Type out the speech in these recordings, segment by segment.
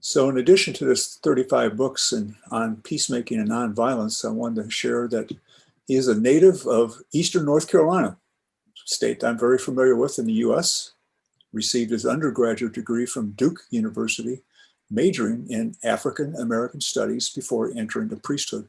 So in addition to this 35 books on peacemaking and nonviolence, I wanted to share that he is a native of Eastern North Carolina, state I'm very familiar with in the US, received his undergraduate degree from Duke University, majoring in African American studies before entering the priesthood.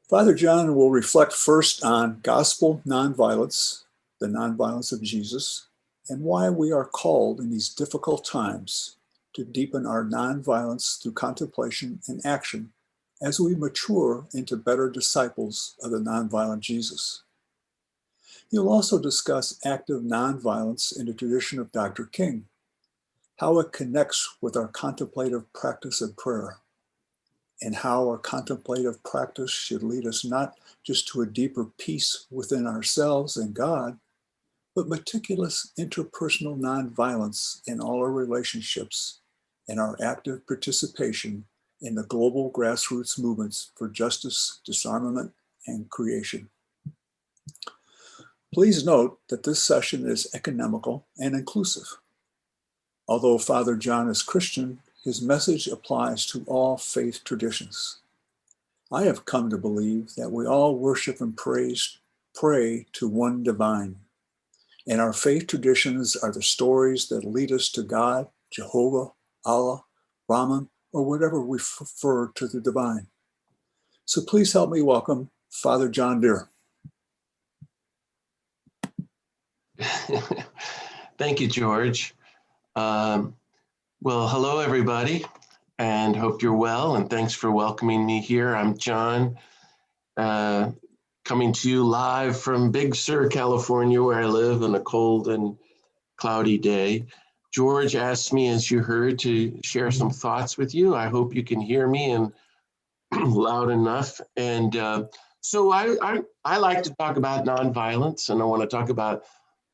Father John will reflect first on gospel nonviolence, the nonviolence of Jesus, and why we are called in these difficult times to deepen our nonviolence through contemplation and action as we mature into better disciples of the nonviolent Jesus. He'll also discuss active nonviolence in the tradition of Dr. King, how it connects with our contemplative practice of prayer, and how our contemplative practice should lead us not just to a deeper peace within ourselves and God, but meticulous interpersonal nonviolence in all our relationships and our active participation in the global grassroots movements for justice, disarmament, and creation. Please note that this session is economical and inclusive. Although Father John is Christian, his message applies to all faith traditions. I have come to believe that we all worship and pray to one divine. And our faith traditions are the stories that lead us to God, Jehovah, Allah, Brahman, or whatever we prefer to the divine. So please help me welcome Father John Deere. Thank you, George. Well, hello, everybody, and hope you're well, and thanks for welcoming me here. I'm John, coming to you live from Big Sur, California, where I live on a cold and cloudy day. George asked me, as you heard, to share some thoughts with you. I hope you can hear me and loud enough. And so I like to talk about nonviolence, and I want to talk about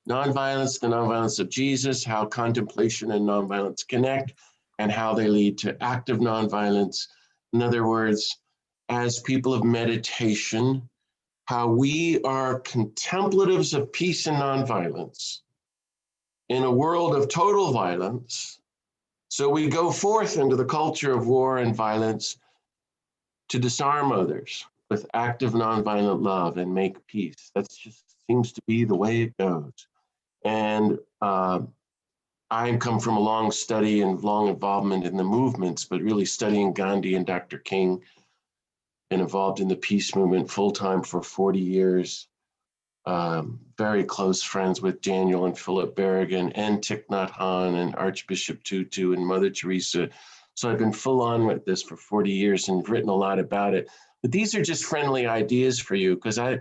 nonviolence, the nonviolence of Jesus, how contemplation and nonviolence connect, and how they lead to active nonviolence. In other words, as people of meditation, how we are contemplatives of peace and nonviolence in a world of total violence. So we go forth into the culture of war and violence to disarm others with active nonviolent love and make peace. That just seems to be the way it goes. And I come from a long study and long involvement in the movements, but really studying Gandhi and Dr. King, and involved in the peace movement full-time for 40 years. Very close friends with Daniel and Philip Berrigan and Thich Nhat Hanh and Archbishop Tutu and Mother Teresa. So I've been full on with this for 40 years and written a lot about it. But these are just friendly ideas for you, because I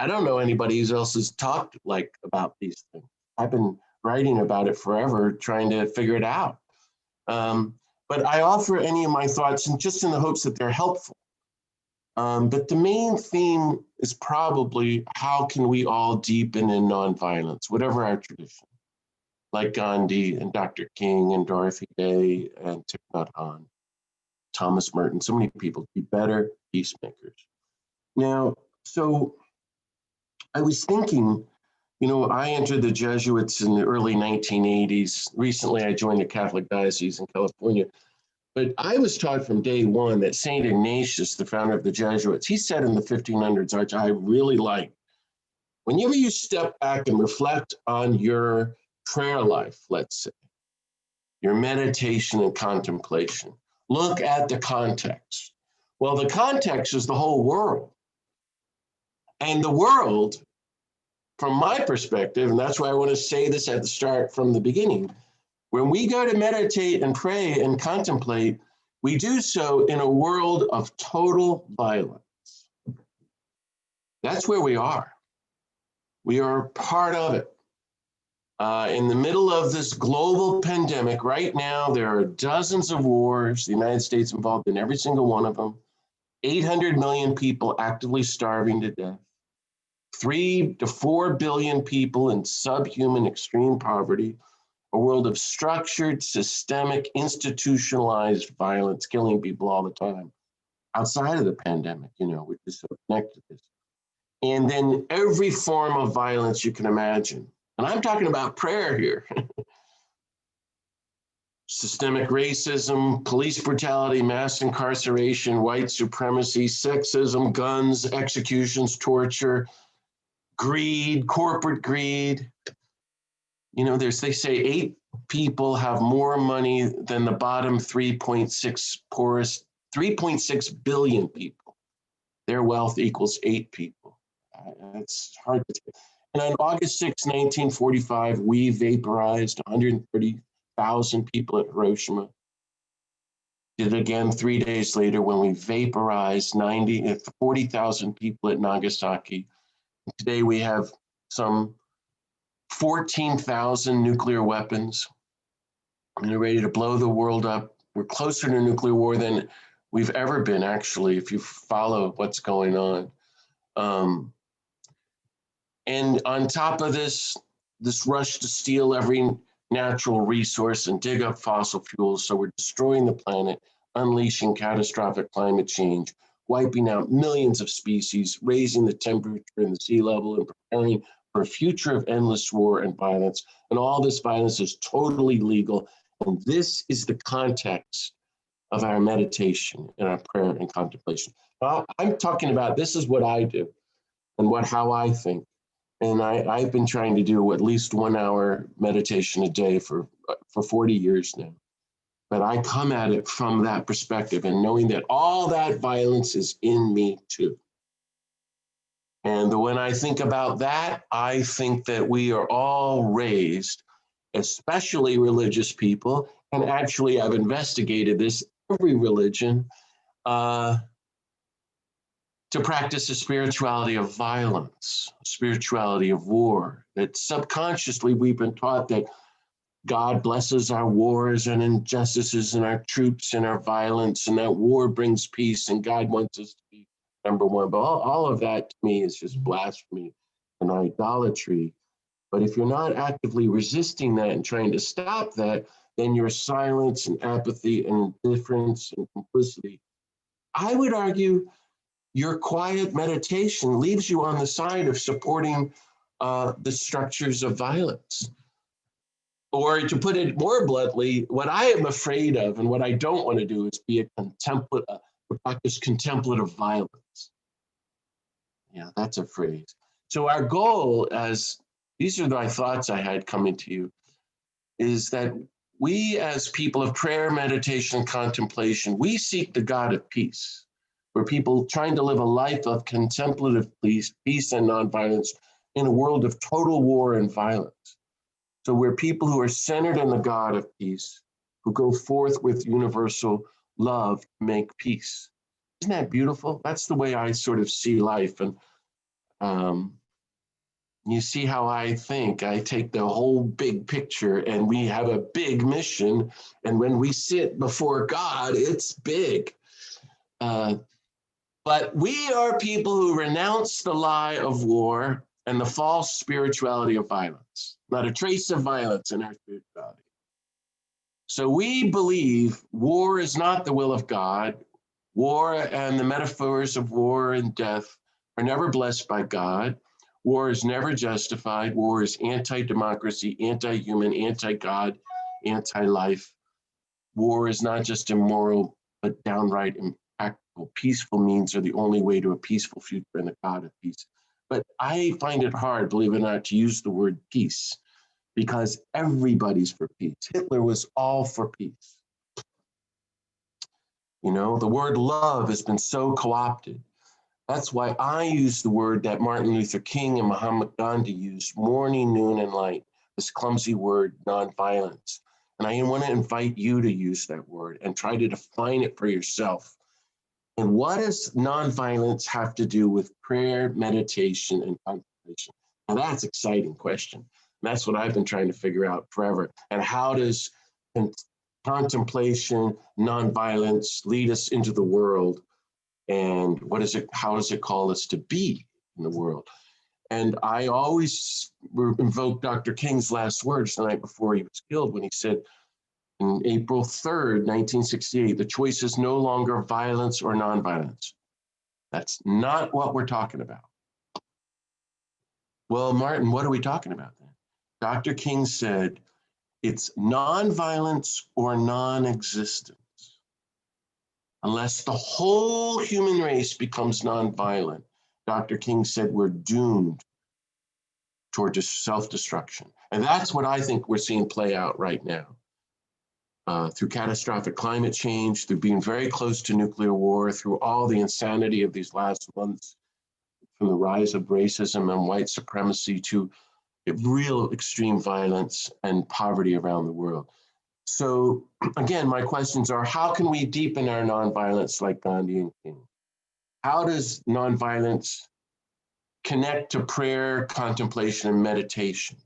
don't know anybody else has talked like about these things. I've been writing about it forever, trying to figure it out. But I offer any of my thoughts and just in the hopes that they're helpful. But the main theme is probably, how can we all deepen in nonviolence, whatever our tradition, like Gandhi and Dr. King and Dorothy Day and Thich Nhat Hanh, Thomas Merton, so many people, be better peacemakers. Now, so I was thinking, I entered the Jesuits in the early 1980s. Recently, I joined the Catholic Diocese in California. But I was taught from day one that St. Ignatius, the founder of the Jesuits, he said in the 1500s, which I really like, whenever you step back and reflect on your prayer life, let's say, your meditation and contemplation, look at the context. Well, the context is the whole world. And the world, from my perspective, and that's why I want to say this at the start from the beginning, when we go to meditate and pray and contemplate, we do so in a world of total violence. That's where we are. We are part of it. In the middle of this global pandemic, right now, there are dozens of wars, the United States involved in every single one of them, 800 million people actively starving to death, 3 to 4 billion people in subhuman extreme poverty, a world of structured, systemic, institutionalized violence, killing people all the time, outside of the pandemic, which is so connected to this. And then every form of violence you can imagine. And I'm talking about prayer here. systemic racism, police brutality, mass incarceration, white supremacy, sexism, guns, executions, torture, greed, corporate greed. You know, they say 8 people have more money than the bottom 3.6 poorest, 3.6 billion people. Their wealth equals 8 people. It's hard to take. And on August 6, 1945, we vaporized 130,000 people at Hiroshima. Did it again 3 days later when we vaporized 40,000 people at Nagasaki. Today we have some 14,000 nuclear weapons, and they're ready to blow the world up. We're closer to nuclear war than we've ever been, actually, if you follow what's going on. And on top of this rush to steal every natural resource and dig up fossil fuels, so we're destroying the planet, unleashing catastrophic climate change, wiping out millions of species, raising the temperature and the sea level, and preparing for a future of endless war and violence. And all this violence is totally legal. And this is the context of our meditation and our prayer and contemplation. I'm talking about, this is what I do and how I think. And I've been trying to do at least 1 hour meditation a day for 40 years now. But I come at it from that perspective and knowing that all that violence is in me too. And when I think about that, I think that we are all raised, especially religious people, and actually I've investigated this, every religion, to practice a spirituality of violence, a spirituality of war, that subconsciously we've been taught that God blesses our wars and injustices and our troops and our violence, and that war brings peace, and God wants us to be number one. But all of that to me is just blasphemy and idolatry. But if you're not actively resisting that and trying to stop that, then your silence and apathy and indifference and complicity, I would argue your quiet meditation leaves you on the side of supporting the structures of violence. Or to put it more bluntly, what I am afraid of and what I don't want to do is be practice contemplative violence. Yeah, that's a phrase. So our goal, these are my thoughts I had coming to you, is that we as people of prayer, meditation, and contemplation, we seek the God of peace. We're people trying to live a life of contemplative peace and nonviolence in a world of total war and violence. So we're people who are centered in the God of peace, who go forth with universal love to make peace. Isn't that beautiful? That's the way I sort of see life. And you see how I think. I take the whole big picture, and we have a big mission. And when we sit before God, it's big. But we are people who renounce the lie of war and the false spirituality of violence. Not a trace of violence in our spirituality. So we believe war is not the will of God. War and the metaphors of war and death are never blessed by God. War is never justified. War is anti-democracy, anti-human, anti-God, anti-life. War is not just immoral, but downright impractical. Peaceful means are the only way to a peaceful future in the God of peace. But I find it hard, believe it or not, to use the word peace, because everybody's for peace. Hitler was all for peace. You know, the word love has been so co-opted. That's why I use the word that Martin Luther King and Mahatma Gandhi used, morning, noon, and night, this clumsy word, nonviolence. And I want to invite you to use that word and try to define it for yourself. And what does nonviolence have to do with prayer, meditation, and contemplation? Now that's an exciting question. That's what I've been trying to figure out forever. And how does contemplation, nonviolence lead us into the world? And how does it call us to be in the world? And I always invoke Dr. King's last words the night before he was killed, when he said, on April 3rd, 1968, the choice is no longer violence or nonviolence. That's not what we're talking about. Well, Martin, what are we talking about then? Dr. King said, It's nonviolence or non-existence. Unless the whole human race becomes nonviolent, Dr. King said we're doomed toward self-destruction. And that's what I think we're seeing play out right now. Through catastrophic climate change, through being very close to nuclear war, through all the insanity of these last months, from the rise of racism and white supremacy to real extreme violence and poverty around the world. So again, my questions are, how can we deepen our nonviolence like Gandhi and King? How does nonviolence connect to prayer, contemplation, and meditation?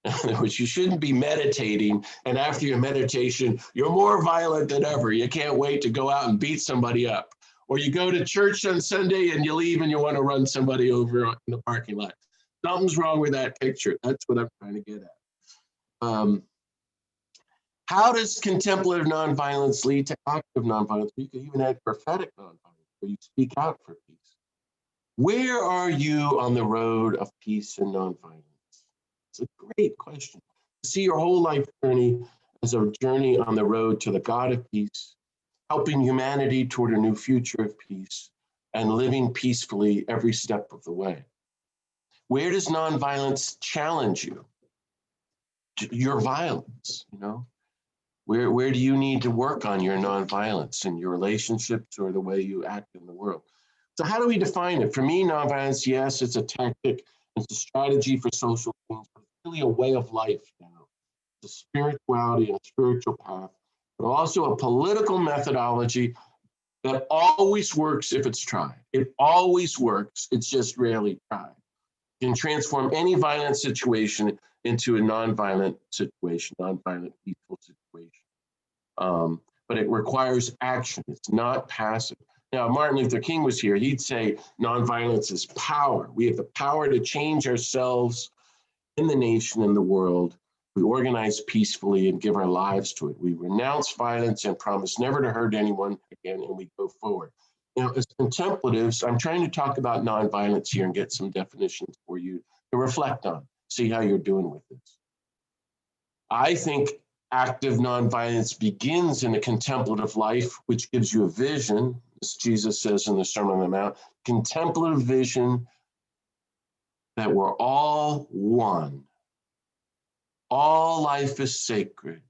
In other words, you shouldn't be meditating, and after your meditation, you're more violent than ever. You can't wait to go out and beat somebody up. Or you go to church on Sunday and you leave and you want to run somebody over in the parking lot. Something's wrong with that picture. That's what I'm trying to get at. How does contemplative nonviolence lead to active nonviolence? You could even add prophetic nonviolence, where you speak out for peace. Where are you on the road of peace and nonviolence? It's a great question. See your whole life journey as a journey on the road to the God of peace, helping humanity toward a new future of peace, and living peacefully every step of the way. Where does nonviolence challenge you? Your violence, you know? Where do you need to work on your nonviolence in your relationships or the way you act in the world? So how do we define it? For me, nonviolence, yes, it's a tactic, it's a strategy for social change, but it's really a way of life now. It's a spirituality and a spiritual path, but also a political methodology that always works if it's tried. It always works, it's just rarely tried. It can transform any violent situation into a nonviolent situation, nonviolent, peaceful situation. But it requires action. It's not passive. Now, Martin Luther King was here. He'd say nonviolence is power. We have the power to change ourselves in the nation and the world. We organize peacefully and give our lives to it. We renounce violence and promise never to hurt anyone again, and we go forward. Now, as contemplatives, I'm trying to talk about nonviolence here and get some definitions for you to reflect on, see how you're doing with this. I think active nonviolence begins in a contemplative life, which gives you a vision, as Jesus says in the Sermon on the Mount, contemplative vision that we're all one. All life is sacred.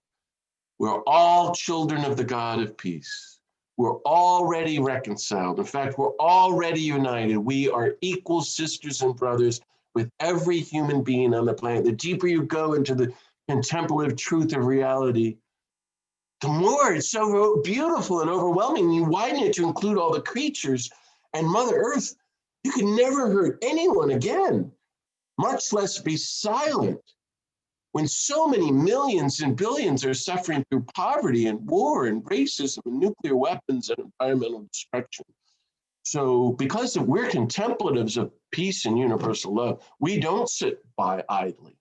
We're all children of the God of peace. We're already reconciled. In fact, we're already united. We are equal sisters and brothers with every human being on the planet. The deeper you go into the contemplative truth of reality, the more it's so beautiful and overwhelming. You widen it to include all the creatures and Mother Earth. You can never hurt anyone again, much less be silent when so many millions and billions are suffering through poverty and war and racism and nuclear weapons and environmental destruction. So because we're contemplatives of peace and universal love, we don't sit by idly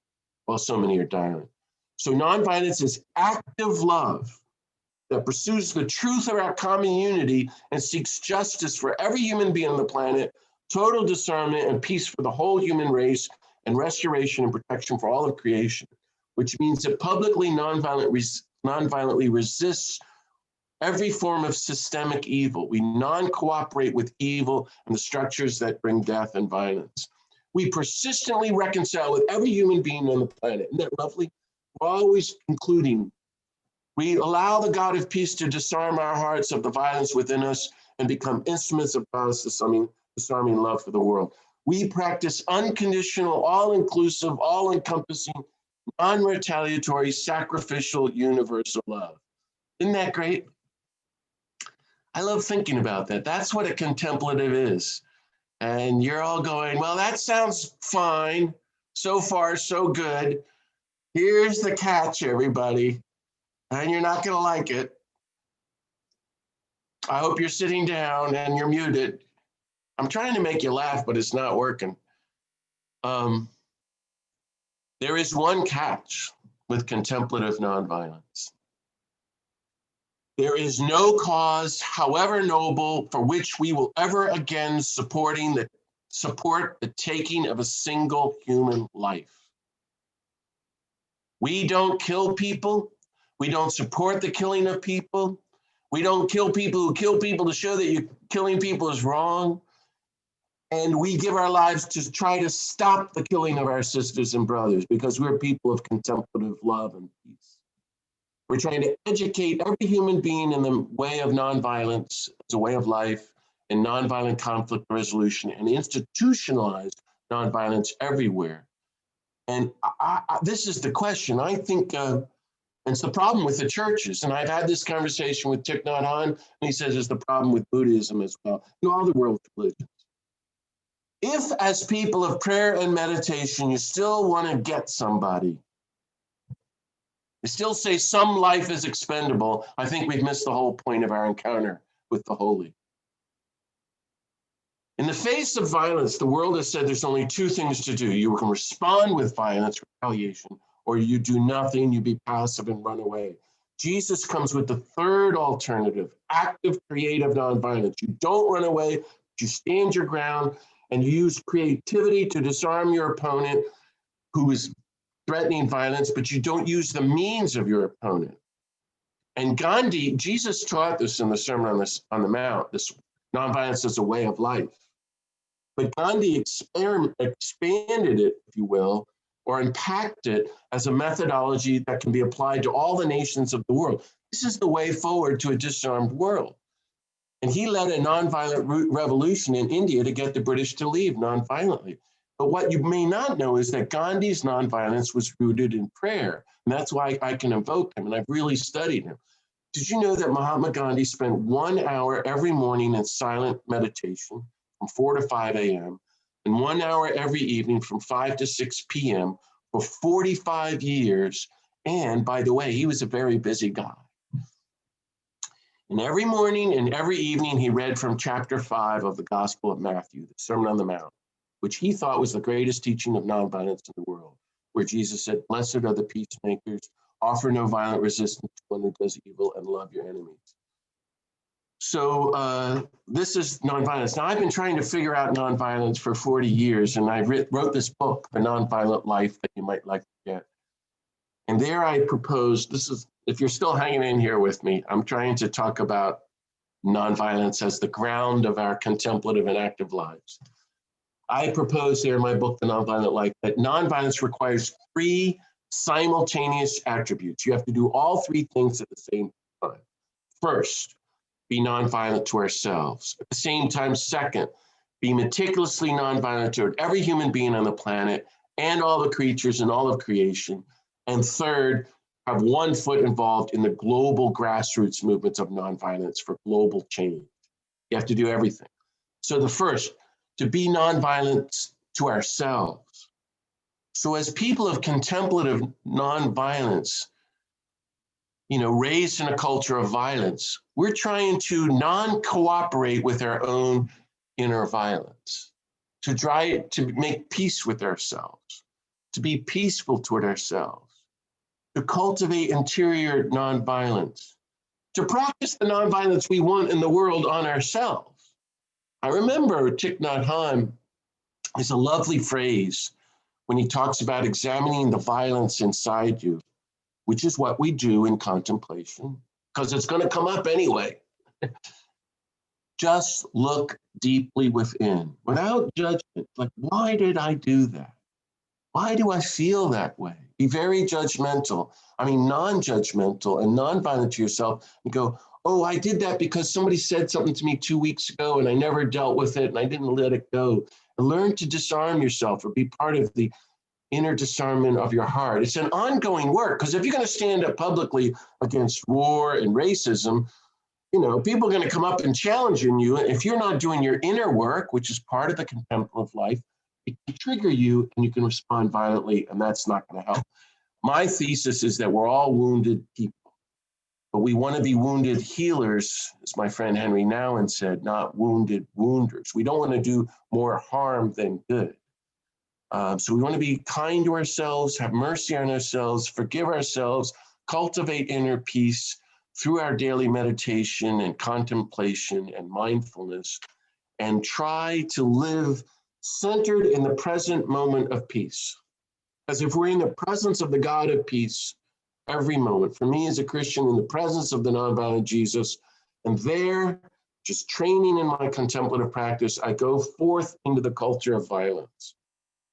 while so many are dying. So nonviolence is active love that pursues the truth of our common unity and seeks justice for every human being on the planet, total discernment and peace for the whole human race, and restoration and protection for all of creation, which means it publicly nonviolently resists every form of systemic evil. We non-cooperate with evil and the structures that bring death and violence. We persistently reconcile with every human being on the planet. Isn't that lovely? We're always concluding. We allow the God of peace to disarm our hearts of the violence within us and become instruments of God's disarming love for the world. We practice unconditional, all-inclusive, all-encompassing, non-retaliatory, sacrificial, universal love. Isn't that great? I love thinking about that. That's what a contemplative is. And you're all going, well, that sounds fine. So far, so good. Here's the catch, everybody. And you're not going to like it. I hope you're sitting down and you're muted. I'm trying to make you laugh, but it's not working. There is one catch with contemplative nonviolence. There is no cause, however noble, for which we will ever again support the taking of a single human life. We don't kill people. We don't support the killing of people. We don't kill people who kill people to show that killing people is wrong. And we give our lives to try to stop the killing of our sisters and brothers because we're people of contemplative love and peace. We're trying to educate every human being in the way of nonviolence as a way of life and nonviolent conflict resolution and institutionalize nonviolence everywhere. And this is the question. I think it's the problem with the churches. And I've had this conversation with Thich Nhat Hanh, and he says it's the problem with Buddhism as well, and all the world's religions. If, as people of prayer and meditation, you still want to get somebody, you still say some life is expendable, I think we've missed the whole point of our encounter with the holy. In the face of violence, the world has said there's only two things to do. You can respond with violence, retaliation, or you do nothing, you be passive and run away. Jesus comes with the third alternative, active, creative nonviolence. You don't run away, you stand your ground, and you use creativity to disarm your opponent who is threatening violence, but you don't use the means of your opponent. And Gandhi, Jesus taught this in the Sermon on the Mount, this nonviolence as a way of life. But Gandhi expanded it, if you will, or unpacked it as a methodology that can be applied to all the nations of the world. This is the way forward to a disarmed world. And he led a nonviolent revolution in India to get the British to leave nonviolently. But what you may not know is that Gandhi's nonviolence was rooted in prayer. And that's why I can invoke him, and I've really studied him. Did you know that Mahatma Gandhi spent 1 hour every morning in silent meditation from 4 to 5 a.m., and 1 hour every evening from 5 to 6 p.m. for 45 years? And by the way, he was a very busy guy. And every morning and every evening, he read from chapter 5 of the Gospel of Matthew, the Sermon on the Mount, which he thought was the greatest teaching of nonviolence in the world, where Jesus said, "Blessed are the peacemakers, offer no violent resistance to one who does evil, and love your enemies." So this is nonviolence. Now, I've been trying to figure out nonviolence for 40 years, and I wrote this book, The Nonviolent Life, that you might like to get. And there I proposed, this is, if you're still hanging in here with me, I'm trying to talk about nonviolence as the ground of our contemplative and active lives. I propose there in my book, The Nonviolent Life, that nonviolence requires 3 simultaneous attributes. You have to do all 3 things at the same time. First, be nonviolent to ourselves. At the same time, second, be meticulously nonviolent toward every human being on the planet and all the creatures and all of creation. And third, have one foot involved in the global grassroots movements of nonviolence for global change. You have to do everything. So the first, to be nonviolent to ourselves. So as people of contemplative nonviolence, raised in a culture of violence, we're trying to non-cooperate with our own inner violence, to try to make peace with ourselves, to be peaceful toward ourselves, to cultivate interior nonviolence, to practice the nonviolence we want in the world on ourselves. I remember Thich Nhat Hanh is a lovely phrase when he talks about examining the violence inside you, which is what we do in contemplation, because it's going to come up anyway. Just look deeply within, without judgment. Like, why did I do that? Why do I feel that way? Be very judgmental. Non-judgmental and nonviolent to yourself, and go, oh, I did that because somebody said something to me 2 weeks ago and I never dealt with it and I didn't let it go. And learn to disarm yourself or be part of the inner discernment of your heart. It's an ongoing work, because if you're going to stand up publicly against war and racism, people are going to come up and challenge you. And if you're not doing your inner work, which is part of the contemplative life, it can trigger you and you can respond violently, and that's not going to help. My thesis is that we're all wounded people, but we want to be wounded healers, as my friend Henry Nouwen said, not wounded wounders. We don't want to do more harm than good. So we want to be kind to ourselves, have mercy on ourselves, forgive ourselves, cultivate inner peace through our daily meditation and contemplation and mindfulness, and try to live centered in the present moment of peace. As if we're in the presence of the God of peace every moment. For me as a Christian, in the presence of the nonviolent Jesus, and there, just training in my contemplative practice, I go forth into the culture of violence,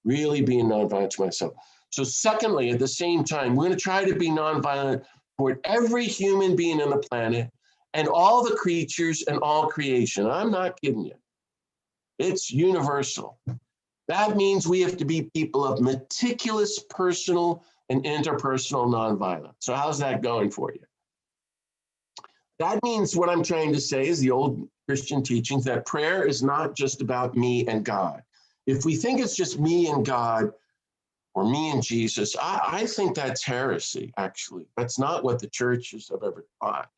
really being nonviolent to myself. So secondly, at the same time, we're going to try to be nonviolent toward every human being on the planet and all the creatures and all creation. I'm not kidding you. It's universal. That means we have to be people of meticulous personal and interpersonal nonviolence. So how's that going for you? That means what I'm trying to say is the old Christian teachings that prayer is not just about me and God. If we think it's just me and God or me and Jesus, I think that's heresy, actually. That's not what the churches have ever taught.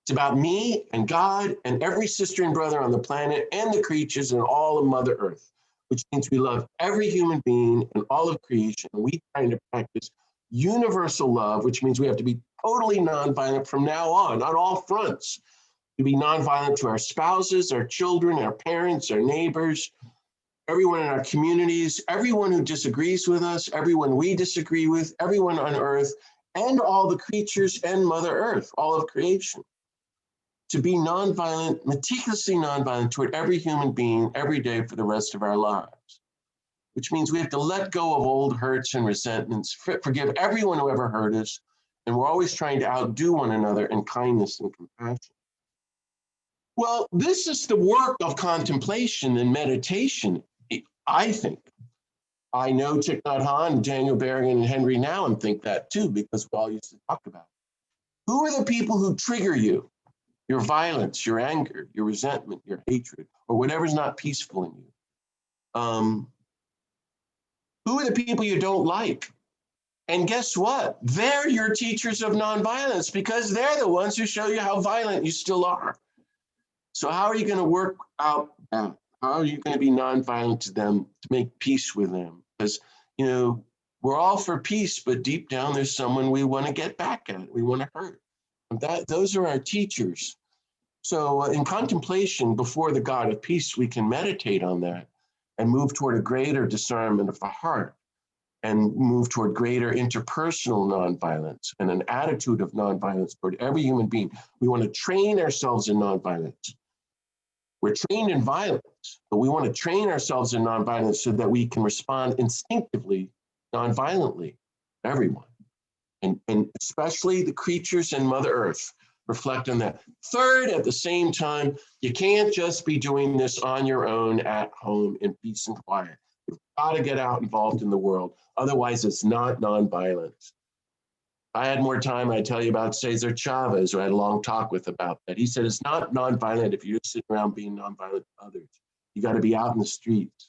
It's about me and God and every sister and brother on the planet and the creatures and all of Mother Earth, which means we love every human being and all of creation. We trying to practice universal love, which means we have to be totally nonviolent from now on all fronts. To be nonviolent to our spouses, our children, our parents, our neighbors, everyone in our communities, everyone who disagrees with us, everyone we disagree with, everyone on earth, and all the creatures and Mother Earth, all of creation. To be nonviolent, meticulously nonviolent toward every human being every day for the rest of our lives, which means we have to let go of old hurts and resentments, forgive everyone who ever hurt us, and we're always trying to outdo one another in kindness and compassion. Well, this is the work of contemplation and meditation, I think. I know Thich Nhat Hanh, Daniel Berrigan, and Henry Nouwen think that too, because we all used to talk about it. Who are the people who trigger you? Your violence, your anger, your resentment, your hatred, or whatever's not peaceful in you. Who are the people you don't like? And guess what? They're your teachers of nonviolence because they're the ones who show you how violent you still are. So how are you going to work out that? How are you going to be nonviolent to them, to make peace with them? Because, you know, we're all for peace, but deep down there's someone we want to get back at, we want to hurt. Those are our teachers. So in contemplation before the God of peace, we can meditate on that and move toward a greater discernment of the heart and move toward greater interpersonal nonviolence and an attitude of nonviolence toward every human being. We want to train ourselves in nonviolence. We're trained in violence, but we want to train ourselves in nonviolence so that we can respond instinctively, nonviolently to everyone, and especially the creatures and Mother Earth. Reflect on that. Third, at the same time, you can't just be doing this on your own at home in peace and quiet. You've got to get out involved in the world. Otherwise, it's not nonviolence. I had more time, I'd tell you about Cesar Chavez, who I had a long talk with about that. He said, it's not nonviolent if you're just sitting around being nonviolent to others. You got to be out in the streets.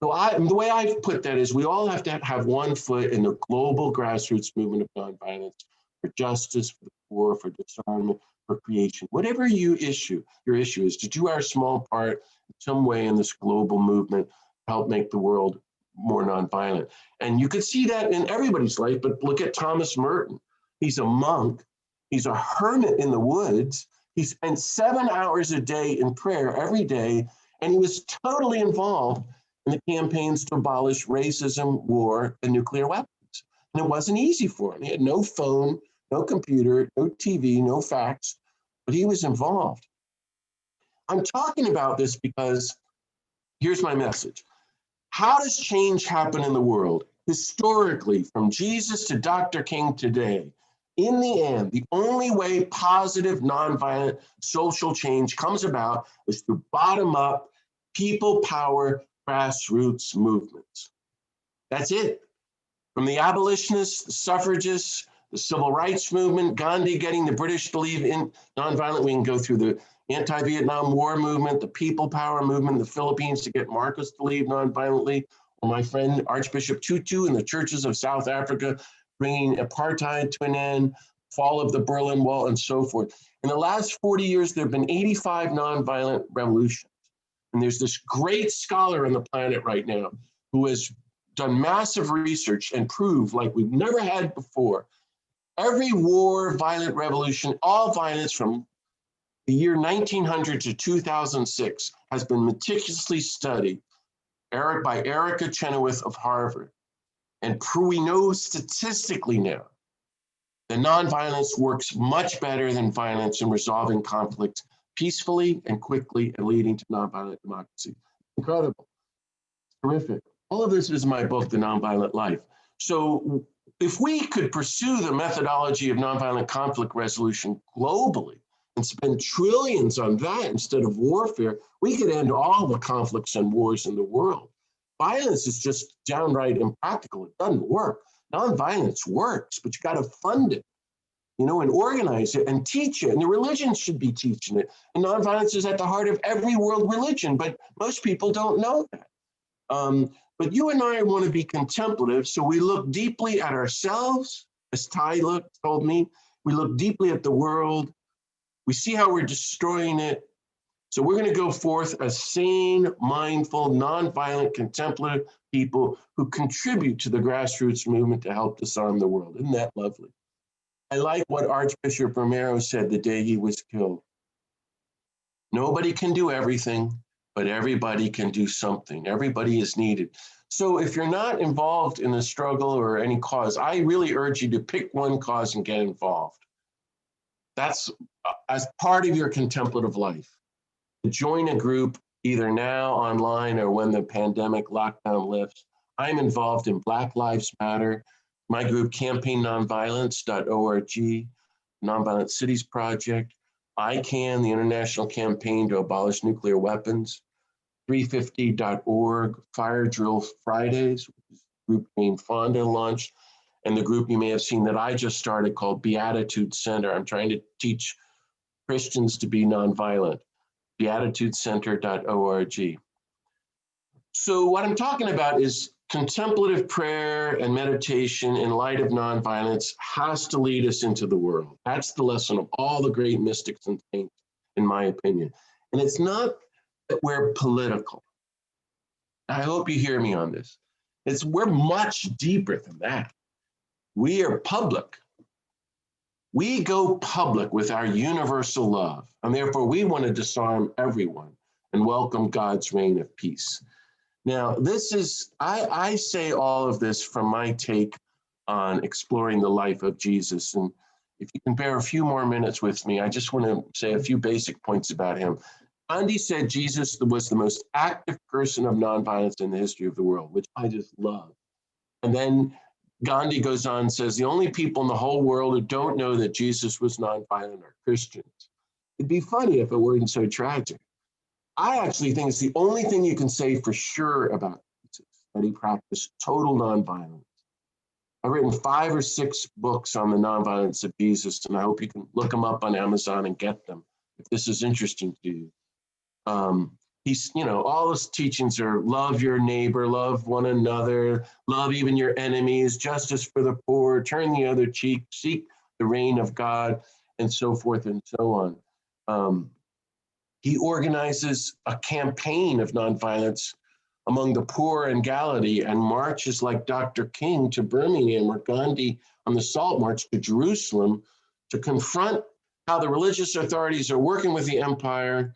So the way I put that is we all have to have one foot in the global grassroots movement of nonviolence for justice, for the poor, for discernment, for creation. Whatever your issue is, to do our small part in some way in this global movement to help make the world more nonviolent. And you could see that in everybody's life, but look at Thomas Merton. He's a monk. He's a hermit in the woods. He spent 7 hours a day in prayer every day, and he was totally involved in the campaigns to abolish racism, war, and nuclear weapons. And it wasn't easy for him. He had no phone, no computer, no TV, no fax, but he was involved. I'm talking about this because here's my message. How does change happen in the world? Historically, from Jesus to Dr. King today, in the end, the only way positive, nonviolent social change comes about is through bottom-up, people power, grassroots movements. That's it. From the abolitionists, the suffragists, the civil rights movement, Gandhi getting the British to leave in nonviolent, we can go through the anti-Vietnam War movement, the people power movement, the Philippines to get Marcos to leave nonviolently, or my friend Archbishop Tutu in the churches of South Africa, bringing apartheid to an end, fall of the Berlin Wall, and so forth. In the last 40 years, there have been 85 nonviolent revolutions. And there's this great scholar on the planet right now who has done massive research and proved, like we've never had before, every war, violent revolution, all violence from the year 1900 to 2006 has been meticulously studied by Erica Chenoweth of Harvard. And we know statistically now that nonviolence works much better than violence in resolving conflict peacefully and quickly and leading to nonviolent democracy. Incredible. Terrific. All of this is my book, The Nonviolent Life. So if we could pursue the methodology of nonviolent conflict resolution globally and spend trillions on that instead of warfare, we could end all the conflicts and wars in the world. Violence is just downright impractical. It doesn't work. Nonviolence works, but you got to fund it, and organize it and teach it. And the religions should be teaching it. And nonviolence is at the heart of every world religion, but most people don't know that. But you and I want to be contemplative, so we look deeply at ourselves, as Ty told me. We look deeply at the world. We see how we're destroying it. So we're going to go forth as sane, mindful, nonviolent, contemplative people who contribute to the grassroots movement to help disarm the world. Isn't that lovely? I like what Archbishop Romero said the day he was killed. Nobody can do everything, but everybody can do something. Everybody is needed. So if you're not involved in a struggle or any cause, I really urge you to pick one cause and get involved. That's as part of your contemplative life. Join a group either now online or when the pandemic lockdown lifts. I'm involved in Black Lives Matter, my group campaignonviolence.org, Nonviolent Cities Project, ICANN, the International Campaign to Abolish Nuclear Weapons, 350.org, Fire Drill Fridays, which is a group Jane Fonda launched, and the group you may have seen that I just started called Beatitude Center. I'm trying to teach Christians to be nonviolent, beatitudecenter.org. So what I'm talking about is contemplative prayer and meditation in light of nonviolence has to lead us into the world. That's the lesson of all the great mystics and saints, in my opinion. And it's not that we're political. I hope you hear me on this. We're much deeper than that. We are public. We go public with our universal love, and therefore we want to disarm everyone and welcome God's reign of peace. Now, this is, I say all of this from my take on exploring the life of Jesus. And if you can bear a few more minutes with me, I just want to say a few basic points about him. Gandhi said Jesus was the most active person of nonviolence in the history of the world, which I just love. And then Gandhi goes on and says, the only people in the whole world who don't know that Jesus was nonviolent are Christians. It'd be funny if it weren't so tragic. I actually think it's the only thing you can say for sure about Jesus, that he practiced total nonviolence. I've written 5 or 6 books on the nonviolence of Jesus, and I hope you can look them up on Amazon and get them if this is interesting to you. He's, all his teachings are love your neighbor, love one another, love even your enemies, justice for the poor, turn the other cheek, seek the reign of God, and so forth and so on. He organizes a campaign of nonviolence among the poor in Galilee and marches like Dr. King to Birmingham or Gandhi on the Salt March to Jerusalem to confront how the religious authorities are working with the empire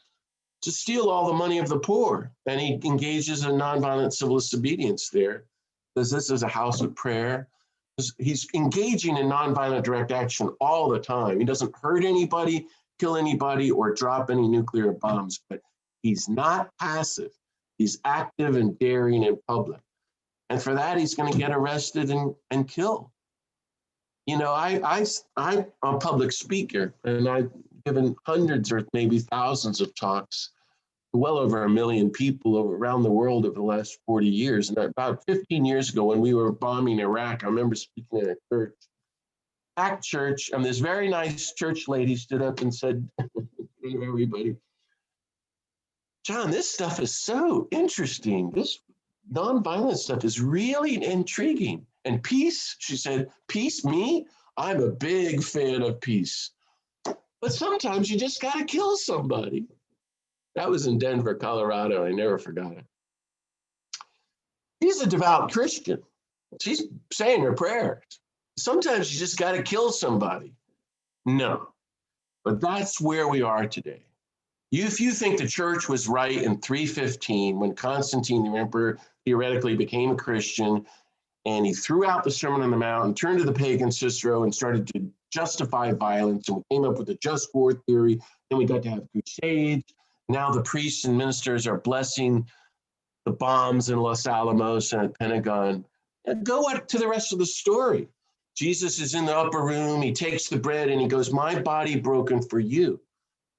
to steal all the money of the poor. And he engages in nonviolent civil disobedience there, because this is a house of prayer. He's engaging in nonviolent direct action all the time. He doesn't hurt anybody, kill anybody, or drop any nuclear bombs, but he's not passive. He's active and daring in public. And for that, he's going to get arrested and killed. I'm a public speaker, and I've given hundreds or maybe thousands of talks to well over 1 million people around the world over the last 40 years. And about 15 years ago, when we were bombing Iraq, I remember speaking at a church, packed church, and this very nice church lady stood up and said to everybody, John, this stuff is so interesting. This nonviolent stuff is really intriguing. And peace, she said, peace, me? I'm a big fan of peace. But sometimes you just got to kill somebody. That was in Denver, Colorado. I never forgot it. She's a devout Christian. She's saying her prayers. Sometimes you just got to kill somebody. No, but that's where we are today. If you think the church was right in 315, when Constantine the emperor theoretically became a Christian, And he threw out the Sermon on the Mount and turned to the pagan Cicero and started to justify violence. And we came up with the just war theory. Then we got to have crusades. Now the priests and ministers are blessing the bombs in Los Alamos and at Pentagon. And go up to the rest of the story. Jesus is in the upper room. He takes the bread and he goes, my body broken for you.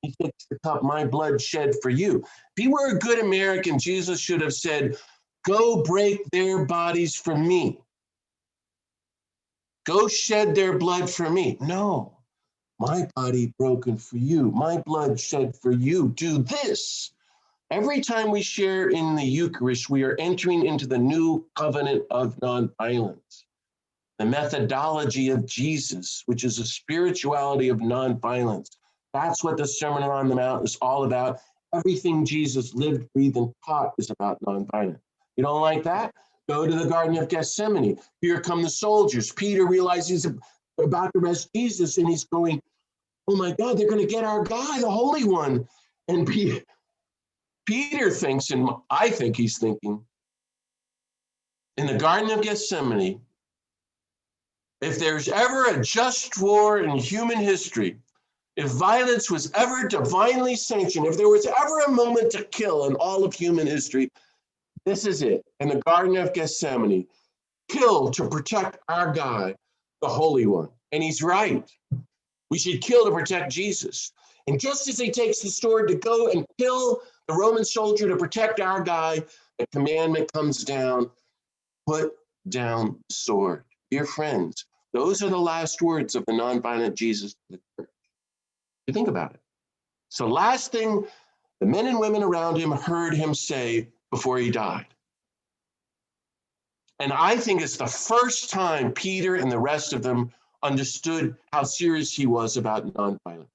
He takes the cup, my blood shed for you. If he were a good American, Jesus should have said, go break their bodies for me. Go shed their blood for me. No, my body broken for you, my blood shed for you. Do this. Every time we share in the Eucharist, we are entering into the new covenant of nonviolence. The methodology of Jesus, which is a spirituality of nonviolence. That's what the Sermon on the Mount is all about. Everything Jesus lived, breathed, and taught is about nonviolence. You don't like that? Go to the Garden of Gethsemane. Here come the soldiers. Peter realizes he's about to arrest Jesus, and he's going, oh my God, they're going to get our guy, the Holy One. And Peter thinks, and I think he's thinking, in the Garden of Gethsemane, if there's ever a just war in human history, if violence was ever divinely sanctioned, if there was ever a moment to kill in all of human history, this is it. In the Garden of Gethsemane, kill to protect our guy, the Holy One. And he's right. We should kill to protect Jesus. And just as he takes the sword to go and kill the Roman soldier to protect our guy, the commandment comes down, put down the sword. Dear friends, those are the last words of the nonviolent Jesus to the church. You think about it. So last thing the men and women around him heard him say before he died. And I think it's the first time Peter and the rest of them understood how serious he was about nonviolence.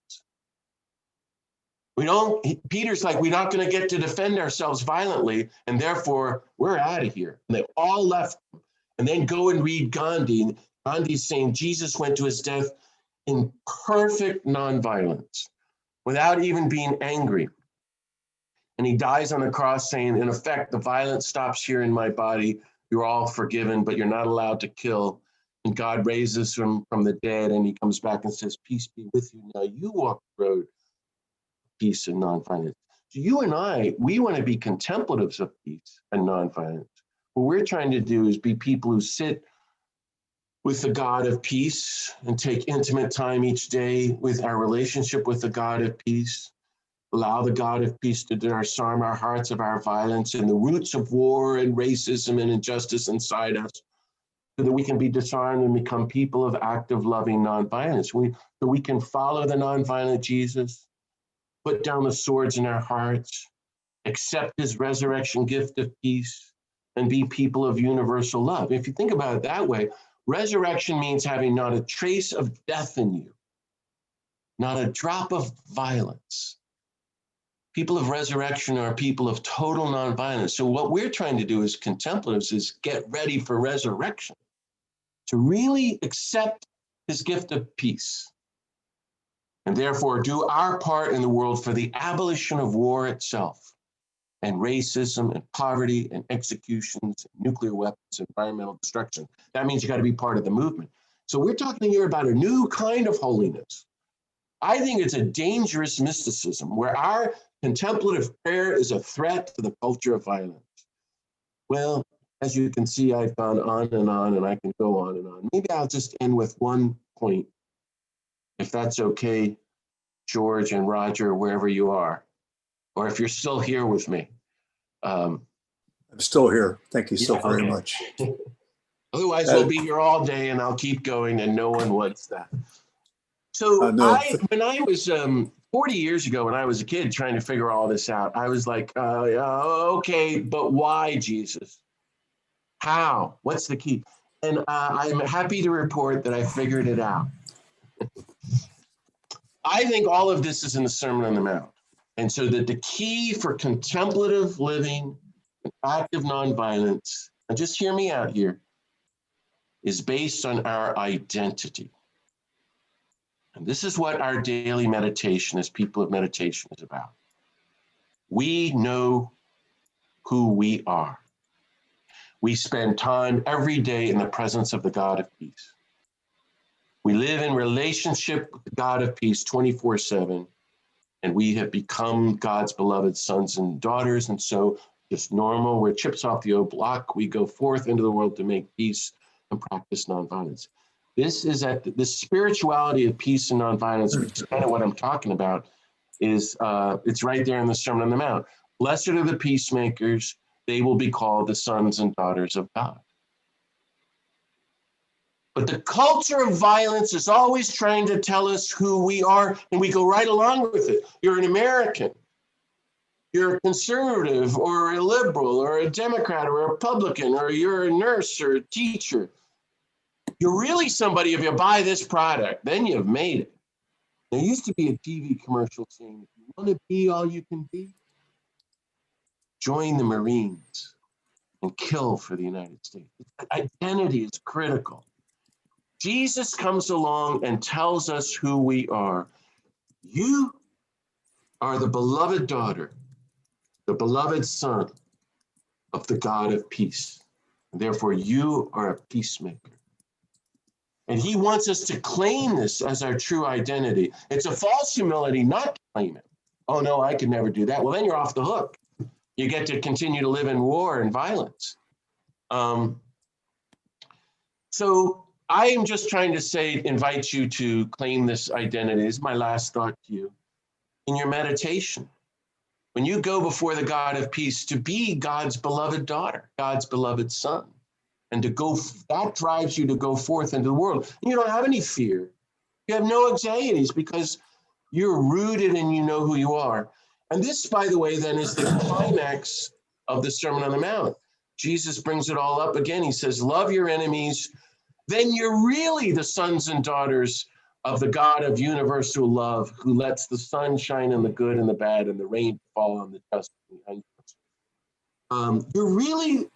Peter's like, we're not going to get to defend ourselves violently, and therefore we're out of here. And they all left him. And then go and read Gandhi. Gandhi's saying Jesus went to his death in perfect nonviolence, without even being angry. And he dies on the cross saying, in effect, the violence stops here in my body. You're all forgiven, but you're not allowed to kill. And God raises him from the dead, and he comes back and says, peace be with you. Now you walk the road of peace and nonviolence. So you and I, we want to be contemplatives of peace and nonviolence. What we're trying to do is be people who sit with the God of peace and take intimate time each day with our relationship with the God of peace. Allow the God of peace to disarm our hearts of our violence and the roots of war and racism and injustice inside us, so that we can be disarmed and become people of active, loving nonviolence. So we can follow the nonviolent Jesus, put down the swords in our hearts, accept his resurrection gift of peace, and be people of universal love. If you think about it that way, resurrection means having not a trace of death in you, not a drop of violence. People of resurrection are people of total nonviolence. So what we're trying to do as contemplatives is get ready for resurrection, to really accept his gift of peace, and therefore do our part in the world for the abolition of war itself, and racism and poverty and executions, and nuclear weapons, environmental destruction. That means you got to be part of the movement. So we're talking here about a new kind of holiness. I think it's a dangerous mysticism where our contemplative prayer is a threat to the culture of violence. Well, as you can see, I've gone on, and I can go on and on. Maybe I'll just end with one point, if that's okay, George and Roger, wherever you are, or if you're still here with me. I'm still here. Thank you so very much. Otherwise, we'll be here all day, and I'll keep going, and no one wants that. So no. When I was 40 years ago, when I was a kid trying to figure all this out, I was like, okay, but why, Jesus? How? What's the key? And I'm happy to report that I figured it out. I think all of this is in the Sermon on the Mount. And so that the key for contemplative living, active nonviolence, and just hear me out here, is based on our identity. And this is what our daily meditation as people of meditation is about. We know who we are. We spend time every day in the presence of the God of peace. We live in relationship with the God of peace 24/7, and we have become God's beloved sons and daughters. And so just normal, we're chips off the old block. We go forth into the world to make peace and practice nonviolence. This is at the spirituality of peace and nonviolence, which is kind of what I'm talking about, is it's right there in the Sermon on the Mount. Blessed are the peacemakers, they will be called the sons and daughters of God. But the culture of violence is always trying to tell us who we are, and we go right along with it. You're an American. You're a conservative or a liberal or a Democrat or a Republican, or you're a nurse or a teacher. You're really somebody if you buy this product, then you've made it. There used to be a TV commercial saying, if you want to be all you can be, join the Marines and kill for the United States. Identity is critical. Jesus comes along and tells us who we are. You are the beloved daughter, the beloved son of the God of peace. And therefore, you are a peacemaker. And he wants us to claim this as our true identity. It's a false humility not to claim it. Oh, no, I could never do that. Well, then you're off the hook. You get to continue to live in war and violence. So I am just trying to say, invite you to claim this identity. This is my last thought to you. In your meditation, when you go before the God of peace, to be God's beloved daughter, God's beloved son, and to go, that drives you to go forth into the world. You don't have any fear. You have no anxieties because you're rooted and you know who you are. And this, by the way, then is the climax of the Sermon on the Mount. Jesus brings it all up again. He says, love your enemies. Then you're really the sons and daughters of the God of universal love, who lets the sun shine in the good and the bad and the rain fall on the just and the unjust. You're really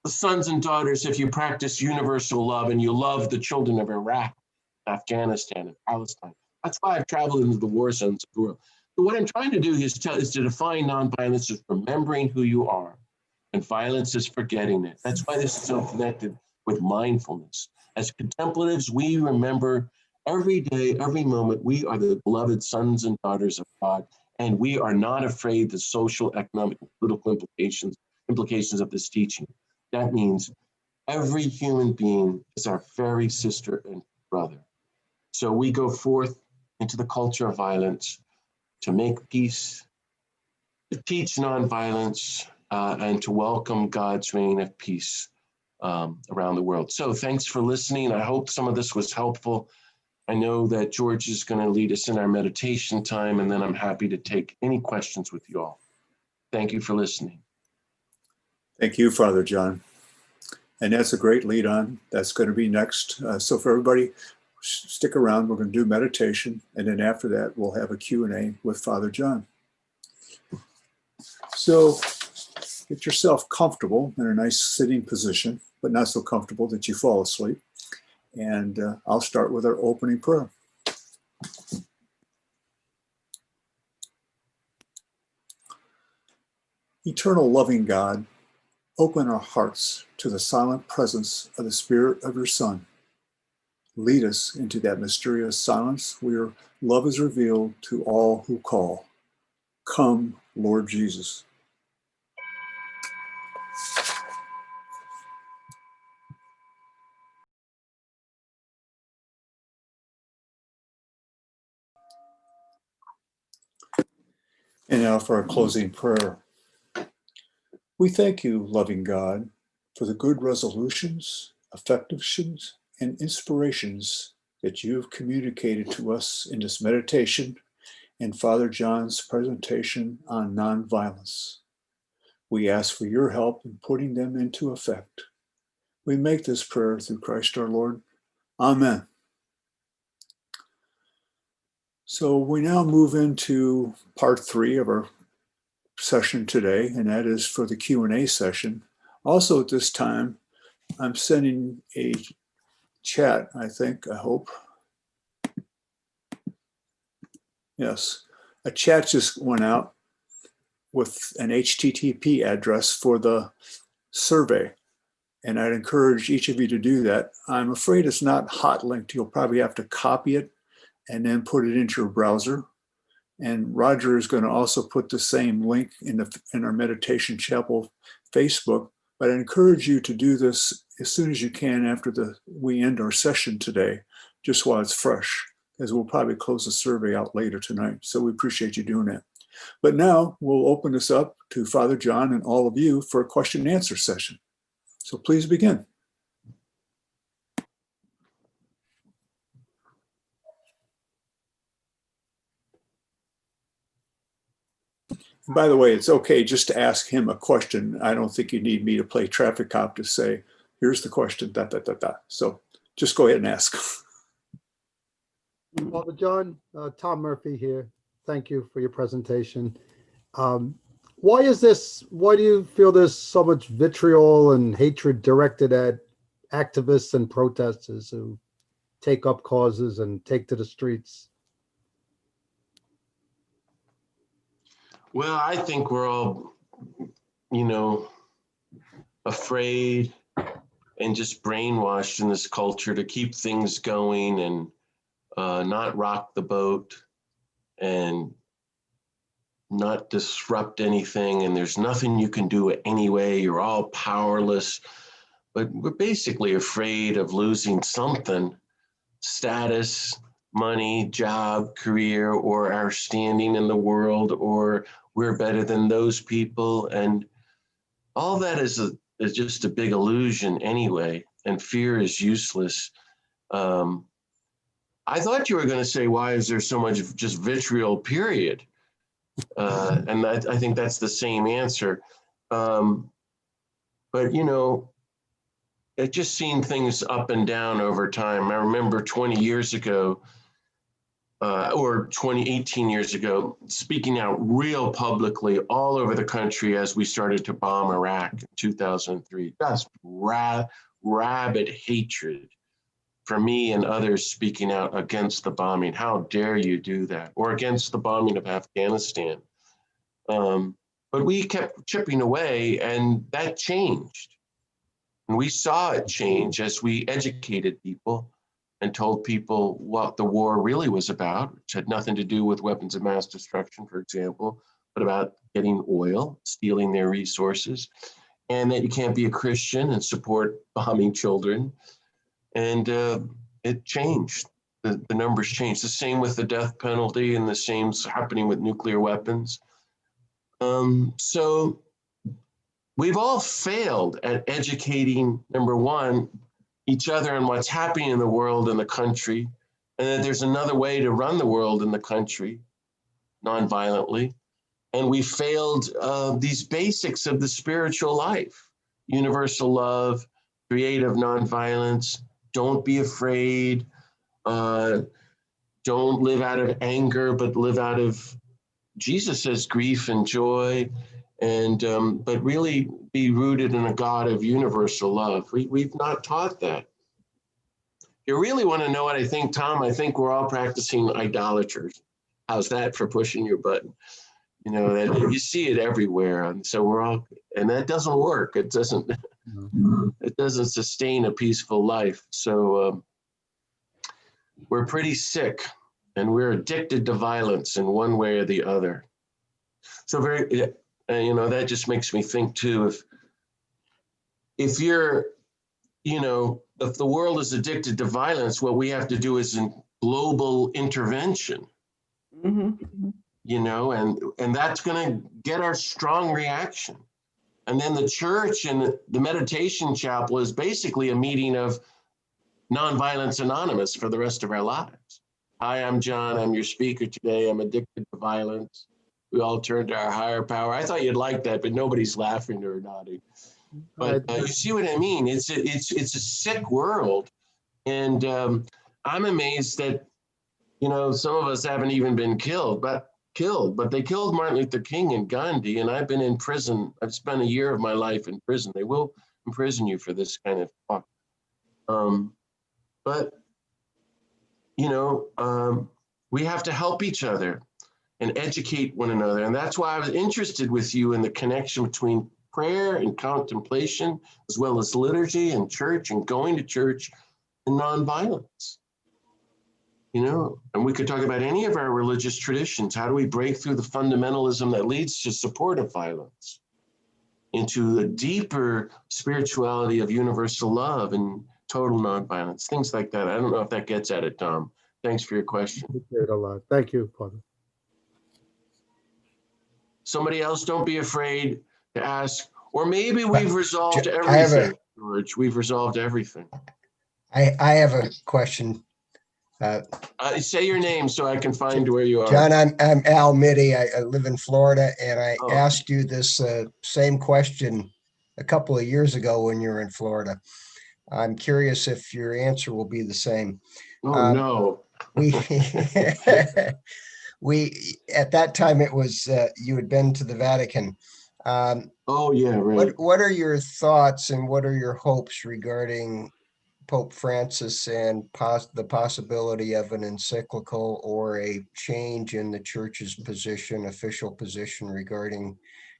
the sons and daughters if you practice universal love and you love the children of Iraq, Afghanistan, and Palestine. That's why I've traveled into the war zones of the world. But what I'm trying to do is to define nonviolence as remembering who you are, and violence is forgetting it. That's why this is so connected with mindfulness. As contemplatives, we remember every day, every moment, we are the beloved sons and daughters of God, and we are not afraid the social, economic, and political implications of this teaching. That means every human being is our very sister and brother. So we go forth into the culture of violence to make peace, to teach nonviolence, and to welcome God's reign of peace around the world. So thanks for listening. I hope some of this was helpful. I know that George is going to lead us in our meditation time, and then I'm happy to take any questions with you all. Thank you for listening. Thank you, Father John. And that's a great lead on. That's going to be next. So for everybody, stick around. We're going to do meditation. And then after that, we'll have a Q&A with Father John. So get yourself comfortable in a nice sitting position, but not so comfortable that you fall asleep. And I'll start with our opening prayer. Eternal loving God, open our hearts to the silent presence of the Spirit of your Son. Lead us into that mysterious silence where love is revealed to all who call. Come, Lord Jesus. And now for our closing prayer. We thank you, loving God, for the good resolutions, affections, and inspirations that you have communicated to us in this meditation and Father John's presentation on nonviolence. We ask for your help in putting them into effect. We make this prayer through Christ our Lord. Amen. So we now move into part 3 of our session today, and that is for the Q&A session. Also at this time, I'm sending a chat, I hope. Yes, a chat just went out with an HTTP address for the survey. And I'd encourage each of you to do that. I'm afraid it's not hot linked. You'll probably have to copy it and then put it into your browser. And Roger is going to also put the same link in our Meditation Chapel Facebook. But I encourage you to do this as soon as you can after we end our session today, just while it's fresh, because we'll probably close the survey out later tonight. So we appreciate you doing that. But now we'll open this up to Father John and all of you for a question and answer session. So please begin. By the way, it's okay just to ask him a question. I don't think you need me to play traffic cop to say, here's the question, da, da, da, da. So just go ahead and ask. Father John, Tom Murphy here. Thank you for your presentation. Why do you feel there's so much vitriol and hatred directed at activists and protesters who take up causes and take to the streets? Well, I think we're all, afraid and just brainwashed in this culture to keep things going and not rock the boat and not disrupt anything. And there's nothing you can do anyway. You're all powerless. But we're basically afraid of losing something, status, money, job, career, or our standing in the world, or we're better than those people. And all that is just a big illusion anyway, and fear is useless. I thought you were going to say, why is there so much just vitriol, period? And I think that's the same answer. But, it just seen things up and down over time. I remember 20 years ago, or 18 years ago, speaking out real publicly all over the country as we started to bomb Iraq in 2003. Just rabid hatred for me and others speaking out against the bombing. How dare you do that? Or against the bombing of Afghanistan. But we kept chipping away, and that changed. And we saw it change as we educated people and told people what the war really was about, which had nothing to do with weapons of mass destruction, for example, but about getting oil, stealing their resources, and that you can't be a Christian and support bombing children. And it changed. The numbers changed. The same with the death penalty, and the same's happening with nuclear weapons. So we've all failed at educating, number one, each other on what's happening in the world and the country, and that there's another way to run the world and the country, nonviolently. And we failed these basics of the spiritual life: universal love, creative nonviolence, don't be afraid, don't live out of anger, but live out of, Jesus says, grief and joy, and but really be rooted in a God of universal love. We've not taught that. You really want to know what I think, Tom? I think we're all practicing idolaters. How's that for pushing your button? That you see it everywhere, and so we're all, and that doesn't work. It doesn't sustain a peaceful life. So we're pretty sick, and we're addicted to violence in one way or the other. So that just makes me think too, if you're, if the world is addicted to violence, what we have to do is in global intervention, and that's going to get our strong reaction. And then the church and the meditation chapel is basically a meeting of Nonviolence Anonymous for the rest of our lives. Hi, I'm John. I'm your speaker today. I'm addicted to violence. We all turn to our higher power. I thought you'd like that, but nobody's laughing or nodding. But you see what I mean? It's a sick world. And I'm amazed that, some of us haven't even been killed, but they killed Martin Luther King and Gandhi, and I've been in prison. I've spent a year of my life in prison. They will imprison you for this kind of talk. But we have to help each other and educate one another. And that's why I was interested with you in the connection between prayer and contemplation, as well as liturgy and church and going to church and nonviolence. You know, and we could talk about any of our religious traditions. How do we break through the fundamentalism that leads to support of violence into a deeper spirituality of universal love and total nonviolence, things like that. I don't know if that gets at it, Tom. Thanks for your question. Appreciate it a lot. Thank you, Father. Somebody else, don't be afraid to ask. Or maybe we've resolved everything, George. We've resolved everything. I have a question. Say your name so I can find where you are. John, I'm Al Mitty. I live in Florida, and I asked you this same question a couple of years ago when you were in Florida. I'm curious if your answer will be the same. Oh, no. We at that time it was you had been to the Vatican. Oh yeah, right. What are your thoughts and what are your hopes regarding Pope Francis and the possibility of an encyclical or a change in the church's official position regarding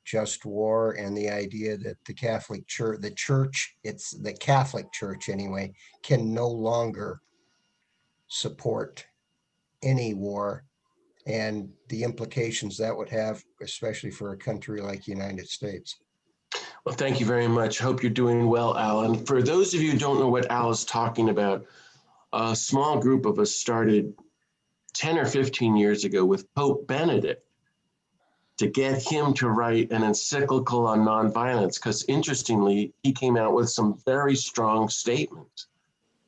just war, and the idea that the Catholic Church, it's the Catholic Church anyway, can no longer support any war, and the implications that would have, especially for a country like the United States? Well, thank you very much. Hope you're doing well, Alan. For those of you who don't know what Al is talking about, a small group of us started 10 or 15 years ago with Pope Benedict to get him to write an encyclical on nonviolence, because interestingly, he came out with some very strong statements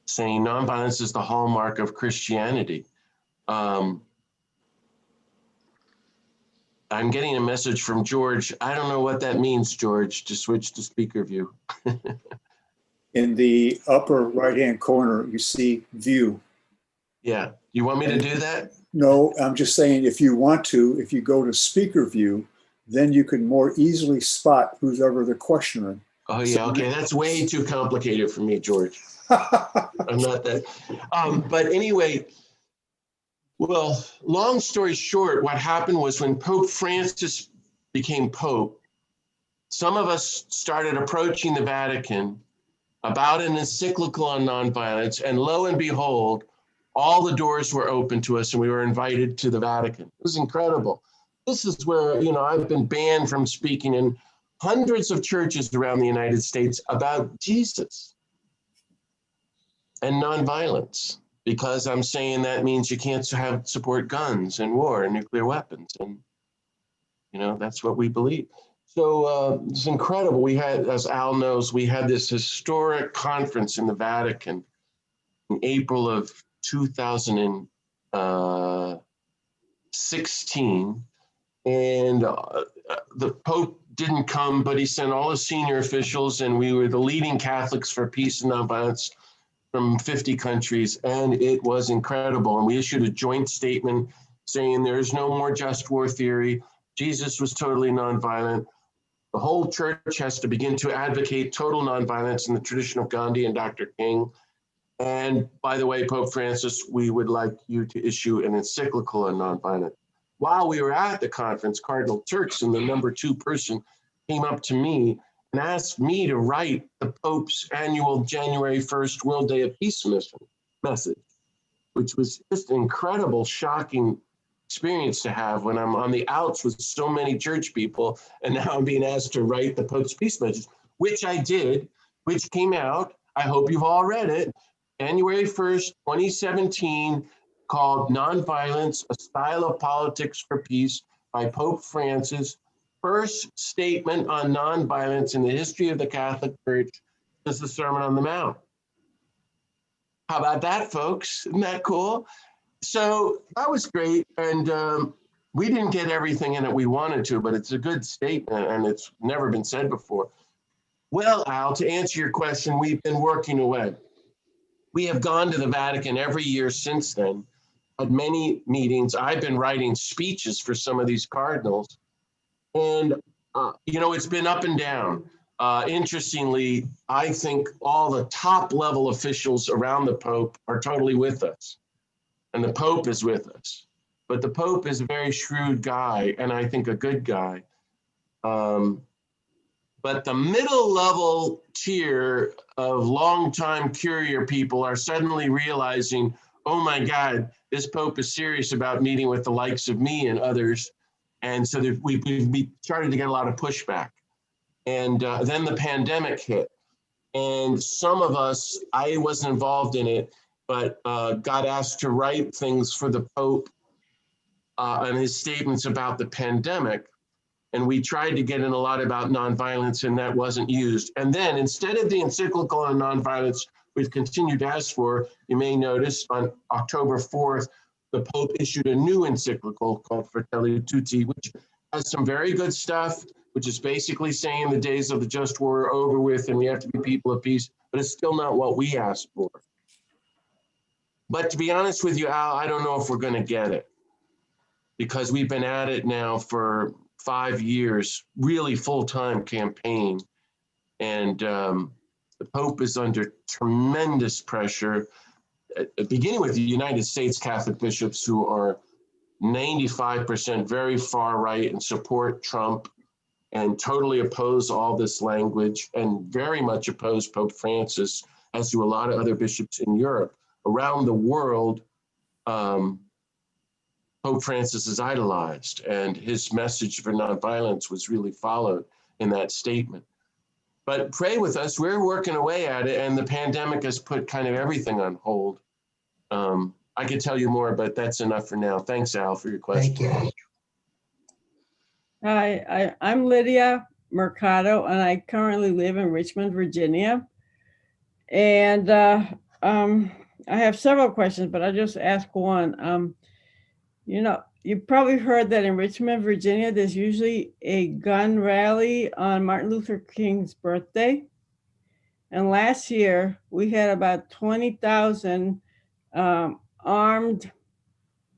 saying nonviolence is the hallmark of Christianity. I'm getting a message from George. I don't know what that means, George, to switch to speaker view. In the upper right-hand corner, you see view. Yeah, you want me to do that? No, I'm just saying if you want to, if you go to speaker view, then you can more easily spot who's ever the questioner. Oh yeah, okay, that's way too complicated for me, George. I'm not that. But anyway, well, long story short, what happened was when Pope Francis became Pope, some of us started approaching the Vatican about an encyclical on nonviolence, and lo and behold, all the doors were open to us and we were invited to the Vatican. It was incredible. This is where, you know, I've been banned from speaking in hundreds of churches around the United States about Jesus and nonviolence, because I'm saying that means you can't support guns and war and nuclear weapons. And, you know, that's what we believe. So it's incredible. We had, as Al knows, we had this historic conference in the Vatican in April of 2016. And the Pope didn't come, but he sent all the senior officials, and we were the leading Catholics for peace and nonviolence from 50 countries, and it was incredible. And we issued a joint statement saying there is no more just war theory. Jesus was totally nonviolent. The whole church has to begin to advocate total nonviolence in the tradition of Gandhi and Dr. King. And by the way, Pope Francis, we would like you to issue an encyclical on nonviolence. While we were at the conference, Cardinal Turkson, the #2 person, came up to me and asked me to write the Pope's annual January 1st World Day of Peace message, which was just an incredible, shocking experience to have when I'm on the outs with so many church people, and now I'm being asked to write the Pope's peace message, which I did, which came out. I hope you've all read it. January 1st, 2017, called Nonviolence, A Style of Politics for Peace by Pope Francis. First statement on nonviolence in the history of the Catholic Church is the Sermon on the Mount. How about that, folks? Isn't that cool? So that was great. And we didn't get everything in it we wanted to, but it's a good statement and it's never been said before. Well, Al, to answer your question, we've been working away. We have gone to the Vatican every year since then, at many meetings. I've been writing speeches for some of these cardinals. And, you know, it's been up and down. Interestingly, I think all the top level officials around the Pope are totally with us. And the Pope is with us. But the Pope is a very shrewd guy, and I think a good guy. But the middle level tier of longtime courier people are suddenly realizing, oh my God, this Pope is serious about meeting with the likes of me and others. And so we started to get a lot of pushback. And then the pandemic hit. And some of us, I wasn't involved in it, but got asked to write things for the Pope and his statements about the pandemic. And we tried to get in a lot about nonviolence, and that wasn't used. And then instead of the encyclical on nonviolence we've continued to ask for, you may notice on October 4th, the Pope issued a new encyclical called Fratelli Tutti, which has some very good stuff, which is basically saying the days of the just war are over with and we have to be people of peace, but it's still not what we asked for. But to be honest with you, Al, I don't know if we're going to get it, because we've been at it now for 5 years, really full-time campaign. And the Pope is under tremendous pressure, beginning with the United States Catholic bishops, who are 95% very far right and support Trump and totally oppose all this language, and very much oppose Pope Francis, as do a lot of other bishops in Europe. Around the world, Pope Francis is idolized, and his message for nonviolence was really followed in that statement. But pray with us, we're working away at it, and the pandemic has put kind of everything on hold. I could tell you more, but that's enough for now. Thanks, Al, for your question. Thank you. Hi, I'm Lydia Mercado, and I currently live in Richmond, Virginia. And I have several questions, but I'll just ask one. You know, you probably heard that in Richmond, Virginia, there's usually a gun rally on Martin Luther King's birthday. And last year, we had about 20,000 armed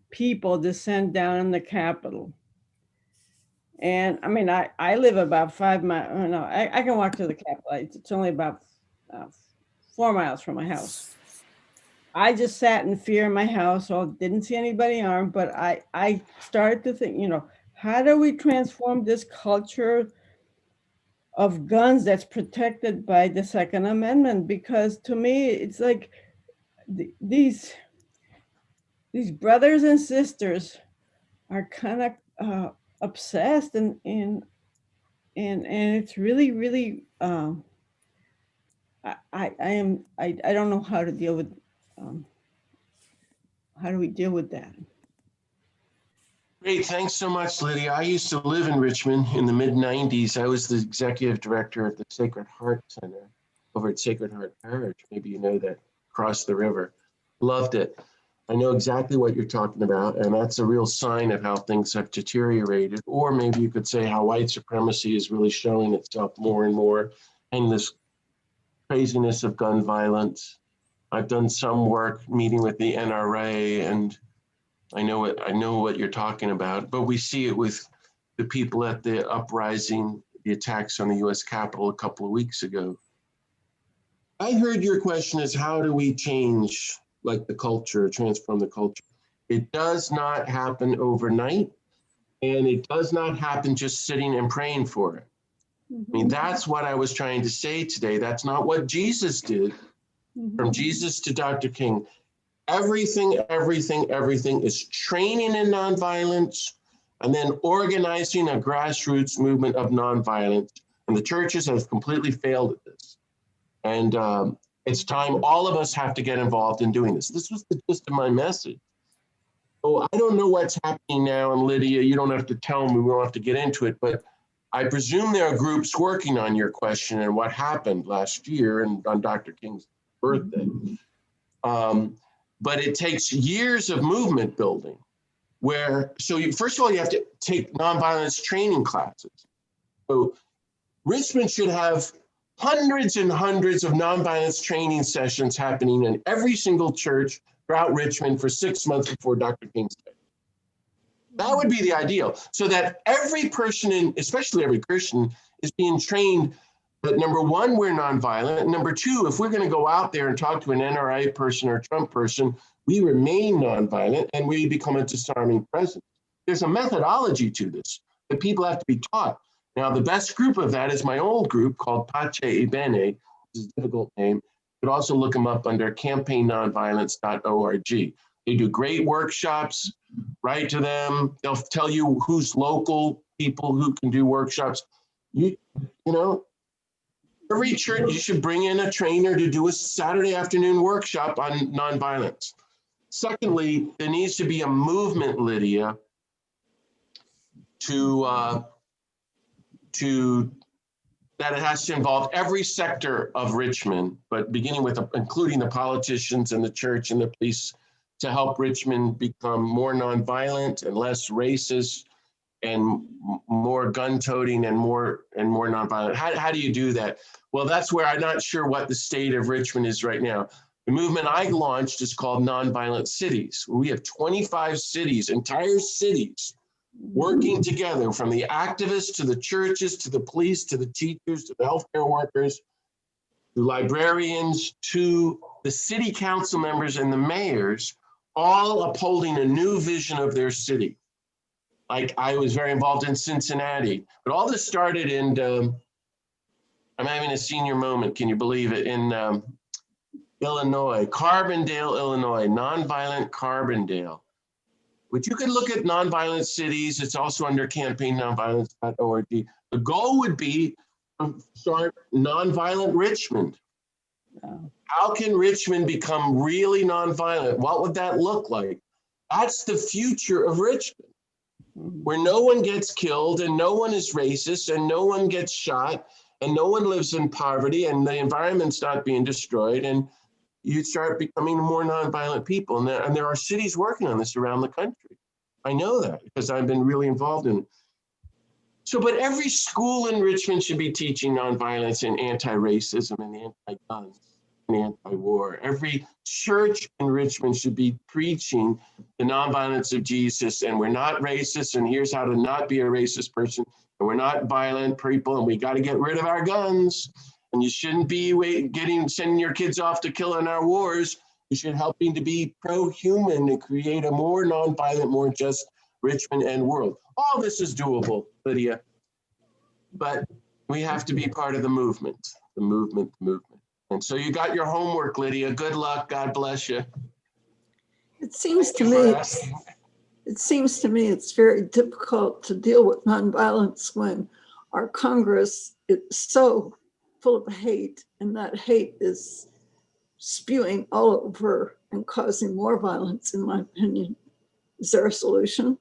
people descend down in the Capitol. And I mean, I live about 5 miles, no, I can walk to the Capitol. It's only about 4 miles from my house. I just sat in fear in my house, so didn't see anybody armed, but I started to think, you know, how do we transform this culture of guns that's protected by the Second Amendment? Because to me, it's like these brothers and sisters are kind of obsessed, and it's really, really, I don't know how to deal with, how do we deal with that? Great, thanks so much, Lydia. I used to live in Richmond in the mid-90s. I was the executive director of the Sacred Heart Center over at Sacred Heart Parish. Maybe you know that, across the river. Loved it. I know exactly what you're talking about, and that's a real sign of how things have deteriorated. Or maybe you could say how white supremacy is really showing itself more and more, and this craziness of gun violence. I've done some work meeting with the NRA, and I know what you're talking about, but we see it with the people at the uprising, the attacks on the US Capitol a couple of weeks ago. I heard your question is, how do we change like the culture, transform the culture? It does not happen overnight, and it does not happen just sitting and praying for it. I mean, that's what I was trying to say today. That's not what Jesus did. From Jesus to Dr. King, everything is training in nonviolence and then organizing a grassroots movement of nonviolence. And the churches have completely failed at this. And it's time all of us have to get involved in doing this. This was the gist of my message. So I don't know what's happening now, and Lydia, you don't have to tell me, we don't have to get into it, but I presume there are groups working on your question and what happened last year and on Dr. King's birthday. But it takes years of movement building first of all, you have to take nonviolence training classes. So Richmond should have hundreds and hundreds of nonviolence training sessions happening in every single church throughout Richmond for 6 months before Dr. King's Day. That would be the ideal, so that every person, especially every Christian, is being trained that number one, we're nonviolent. And number two, if we're going to go out there and talk to an NRA person or a Trump person, we remain nonviolent and we become a disarming presence. There's a methodology to this that people have to be taught. Now, the best group of that is my old group called Pace e Bene, which is a difficult name. You could also look them up under campaignonviolence.org. They do great workshops. Write to them. They'll tell you who's local people who can do workshops. You know, every church, you should bring in a trainer to do a Saturday afternoon workshop on nonviolence. Secondly, there needs to be a movement, Lydia, that it has to involve every sector of Richmond, but beginning with including the politicians and the church and the police, to help Richmond become more nonviolent and less racist and more gun-toting and more nonviolent. How do you do that? Well, that's where I'm not sure what the state of Richmond is right now. The movement I launched is called Nonviolent Cities. We have 25 cities, entire cities, working together, from the activists to the churches, to the police, to the teachers, to the healthcare workers, to librarians, to the city council members and the mayors, all upholding a new vision of their city. Like, I was very involved in Cincinnati, but all this started in, I'm having a senior moment, can you believe it, in Illinois, Carbondale, Illinois, Nonviolent Carbondale. But you can look at Nonviolent Cities. It's also under campaignonviolence.org. The goal would be to start Nonviolent Richmond. Wow. How can Richmond become really nonviolent? What would that look like? That's the future of Richmond, where no one gets killed and no one is racist and no one gets shot and no one lives in poverty and the environment's not being destroyed, and you start becoming more nonviolent people. And there are cities working on this around the country. I know that because I've been really involved in it. So, but every school in Richmond should be teaching nonviolence and anti-racism and anti-guns and anti-war. Every church in Richmond should be preaching the nonviolence of Jesus, and we're not racist, and here's how to not be a racist person, and we're not violent people, and we got to get rid of our guns, and you shouldn't be sending your kids off to kill in our wars. You should helping to be pro-human and create a more nonviolent, more just Richmond and world. All this is doable, Lydia, but we have to be part of the movement, the movement, the movement. And so you got your homework, Lydia. Good luck. God bless you. It seems to me it's very difficult to deal with nonviolence when our Congress is so full of hate, and that hate is spewing all over and causing more violence, in my opinion. Is there a solution?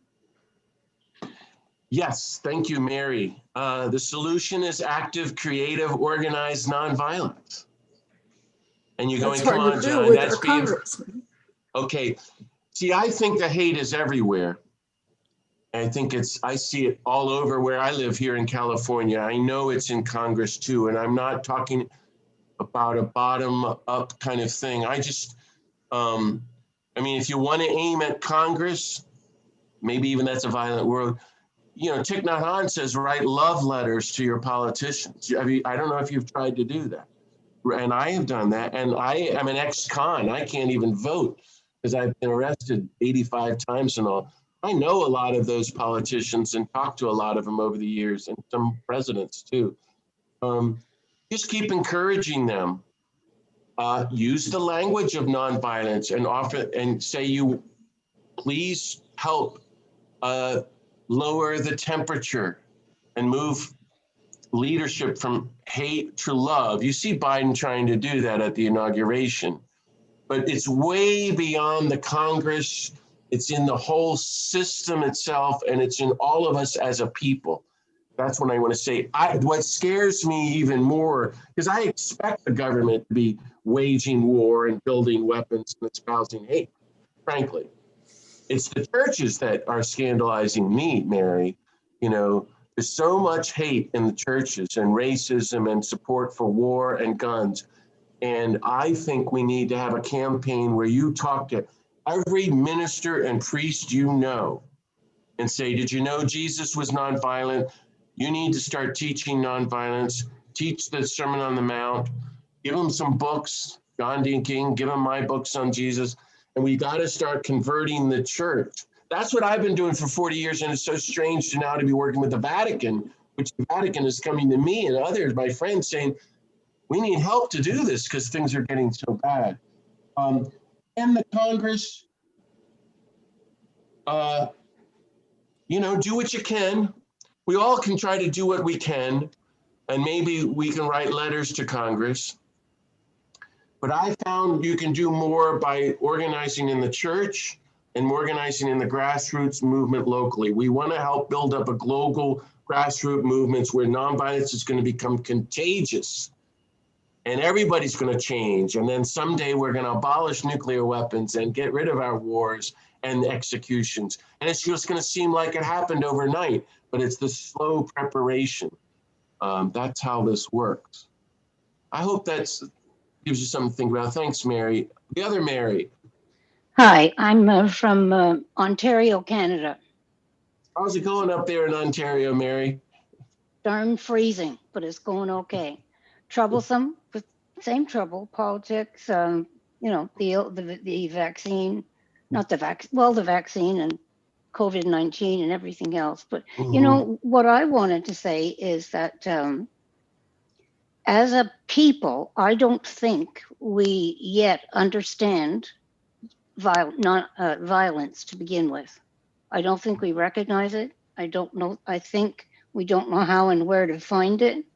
Yes, thank you, Mary. The solution is active, creative, organized nonviolence. And you're going, come on, John, that's being... Okay, see, I think the hate is everywhere. I think I see it all over where I live here in California. I know it's in Congress too, and I'm not talking about a bottom-up kind of thing. I just, I mean, if you want to aim at Congress, maybe even that's a violent word. You know, Thich Nhat Hanh says, write love letters to your politicians. I don't know if you've tried to do that. And I have done that. And I am an ex-con. I can't even vote because I've been arrested 85 times and all. I know a lot of those politicians and talked to a lot of them over the years, and some presidents too. Just keep encouraging them. Use the language of nonviolence and offer and say, you please help lower the temperature and move leadership from hate to love. You see Biden trying to do that at the inauguration, but it's way beyond the Congress. It's in the whole system itself, and it's in all of us as a people. That's what I want to say. What scares me even more, because I expect the government to be waging war and building weapons and espousing hate, frankly. It's the churches that are scandalizing me, Mary. You know, there's so much hate in the churches and racism and support for war and guns. And I think we need to have a campaign where you talk to every minister and priest you know and say, did you know Jesus was nonviolent? You need to start teaching nonviolence, teach the Sermon on the Mount, give them some books, Gandhi and King, give them my books on Jesus. And we got to start converting the church. That's what I've been doing for 40 years. And it's so strange to now to be working with the Vatican which the Vatican is coming to me and others, my friends, saying, we need help to do this because things are getting so bad. And the Congress, do what you can. We all can try to do what we can, and maybe we can write letters to Congress. But I found you can do more by organizing in the church and organizing in the grassroots movement locally. We want to help build up a global grassroots movements where nonviolence is going to become contagious. And everybody's going to change. And then someday we're going to abolish nuclear weapons and get rid of our wars and executions. And it's just going to seem like it happened overnight, but it's the slow preparation. That's how this works. I hope that gives you something to think about. Thanks, Mary. The other Mary. Hi, I'm from Ontario, Canada. How's it going up there in Ontario, Mary? Darn freezing, but it's going okay. Troublesome, but same trouble, politics, the vaccine, not the the vaccine and COVID-19 and everything else. But, what I wanted to say is that as a people, I don't think we yet understand violence to begin with. I don't think we recognize it. I don't know. I think we don't know how and where to find it.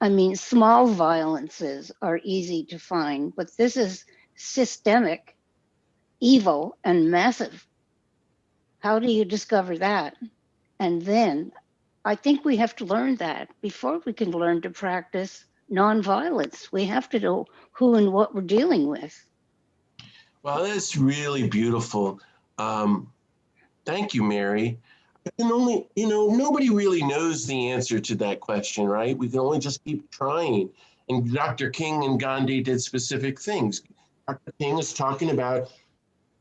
I mean, small violences are easy to find, but this is systemic, evil, and massive. How do you discover that? And then I think we have to learn that before we can learn to practice nonviolence. We have to know who and what we're dealing with. Well, that's really beautiful. Thank you, Mary. And only, nobody really knows the answer to that question, right? We can only just keep trying. And Dr. King and Gandhi did specific things. Dr. King is talking about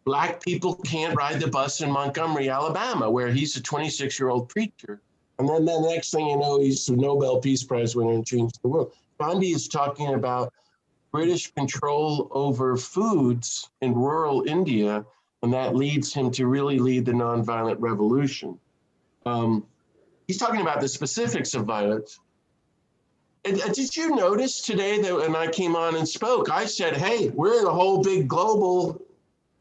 Black people can't ride the bus in Montgomery, Alabama, where he's a 26-year-old preacher. And then the next thing you know, he's the Nobel Peace Prize winner and changed the world. Gandhi is talking about British control over foods in rural India, and that leads him to really lead the nonviolent revolution. He's talking about the specifics of violence. And did you notice today that when I came on and spoke, I said, hey, we're in a whole big global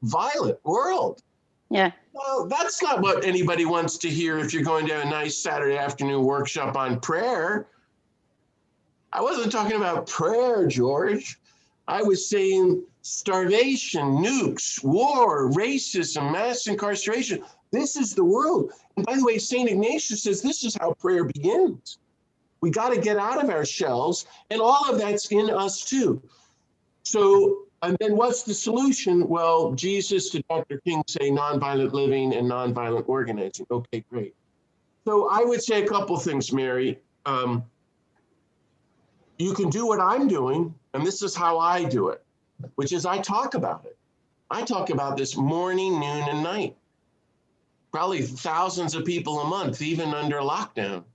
violent world. Yeah. Well, that's not what anybody wants to hear if you're going to have a nice Saturday afternoon workshop on prayer. I wasn't talking about prayer, George. I was saying starvation, nukes, war, racism, mass incarceration. This is the world. And by the way, St. Ignatius says this is how prayer begins. We got to get out of our shells, and all of that's in us too. So, and then what's the solution? Well, Jesus to Dr. King say nonviolent living and nonviolent organizing. Okay, great. So I would say a couple things, Mary. You can do what I'm doing, and this is how I do it, which is I talk about it. I talk about this morning, noon, and night. Probably thousands of people a month, even under lockdown.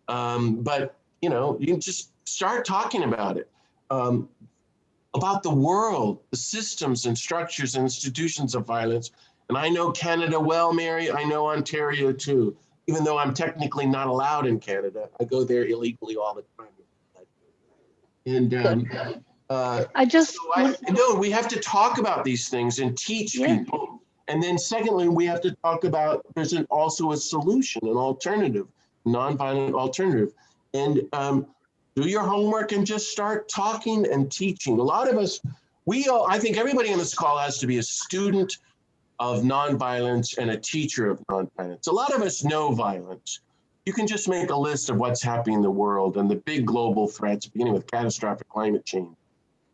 But, you can just start talking about it, about the world, the systems and structures and institutions of violence. And I know Canada well, Mary. I know Ontario too, even though I'm technically not allowed in Canada. I go there illegally all the time. And we have to talk about these things and teach people. And then secondly, we have to talk about, there's also a solution, an alternative, nonviolent alternative. And do your homework and just start talking and teaching. A lot of us, I think everybody on this call has to be a student of nonviolence and a teacher of nonviolence. A lot of us know violence. You can just make a list of what's happening in the world and the big global threats, beginning with catastrophic climate change.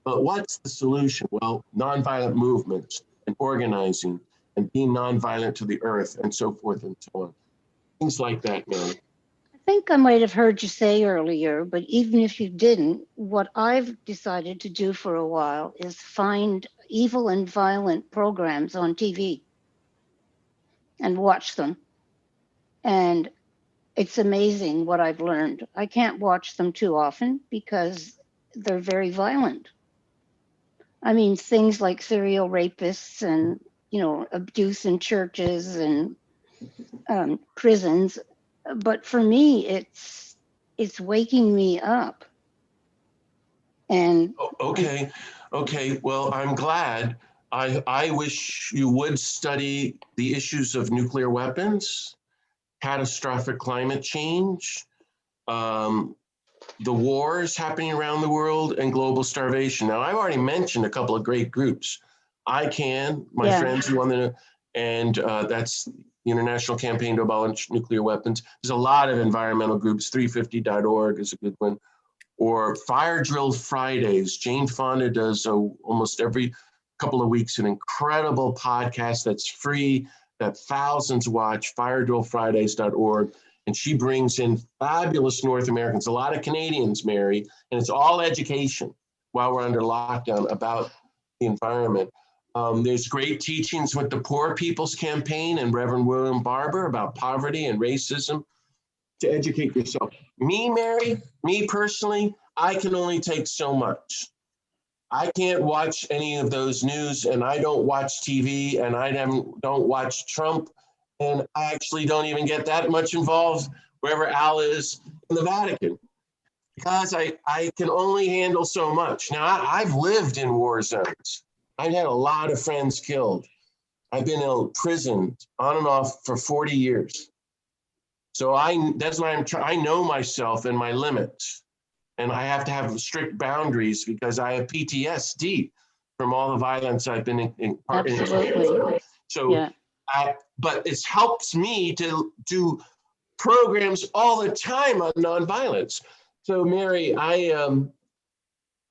But what's the solution? Well, nonviolent movements and organizing and being nonviolent to the earth and so forth and so on. Things like that, Mary. I think I might have heard you say earlier, but even if you didn't, what I've decided to do for a while is find evil and violent programs on TV and watch them. And it's amazing what I've learned. I can't watch them too often because they're very violent. I mean, things like serial rapists and, abuse in churches and prisons. But for me, it's it's waking me up. And Okay. Well, I'm glad. I wish you would study the issues of nuclear weapons, catastrophic climate change, the wars happening around the world, and global starvation. Now, I've already mentioned a couple of great groups. ICAN, my friends who want to, and that's the International Campaign to Abolish Nuclear Weapons. There's a lot of environmental groups. 350.org is a good one. Or Fire Drill Fridays. Jane Fonda does almost every couple of weeks an incredible podcast that's free that thousands watch, firedrillfridays.org. And she brings in fabulous North Americans, a lot of Canadians, Mary, and it's all education while we're under lockdown about the environment. There's great teachings with the Poor People's Campaign and Reverend William Barber about poverty and racism to educate yourself. Me, Mary, me personally, I can only take so much. I can't watch any of those news, and I don't watch TV, and I don't watch Trump, and I actually don't even get that much involved wherever Al is in the Vatican, because I can only handle so much. Now, I've lived in war zones. I've had a lot of friends killed. I've been in prison on and off for 40 years. So that's why I know myself and my limits. And I have to have strict boundaries because I have PTSD from all the violence I've been in part in. absolutely. So, but it helps me to do programs all the time on nonviolence. So, Mary, I'm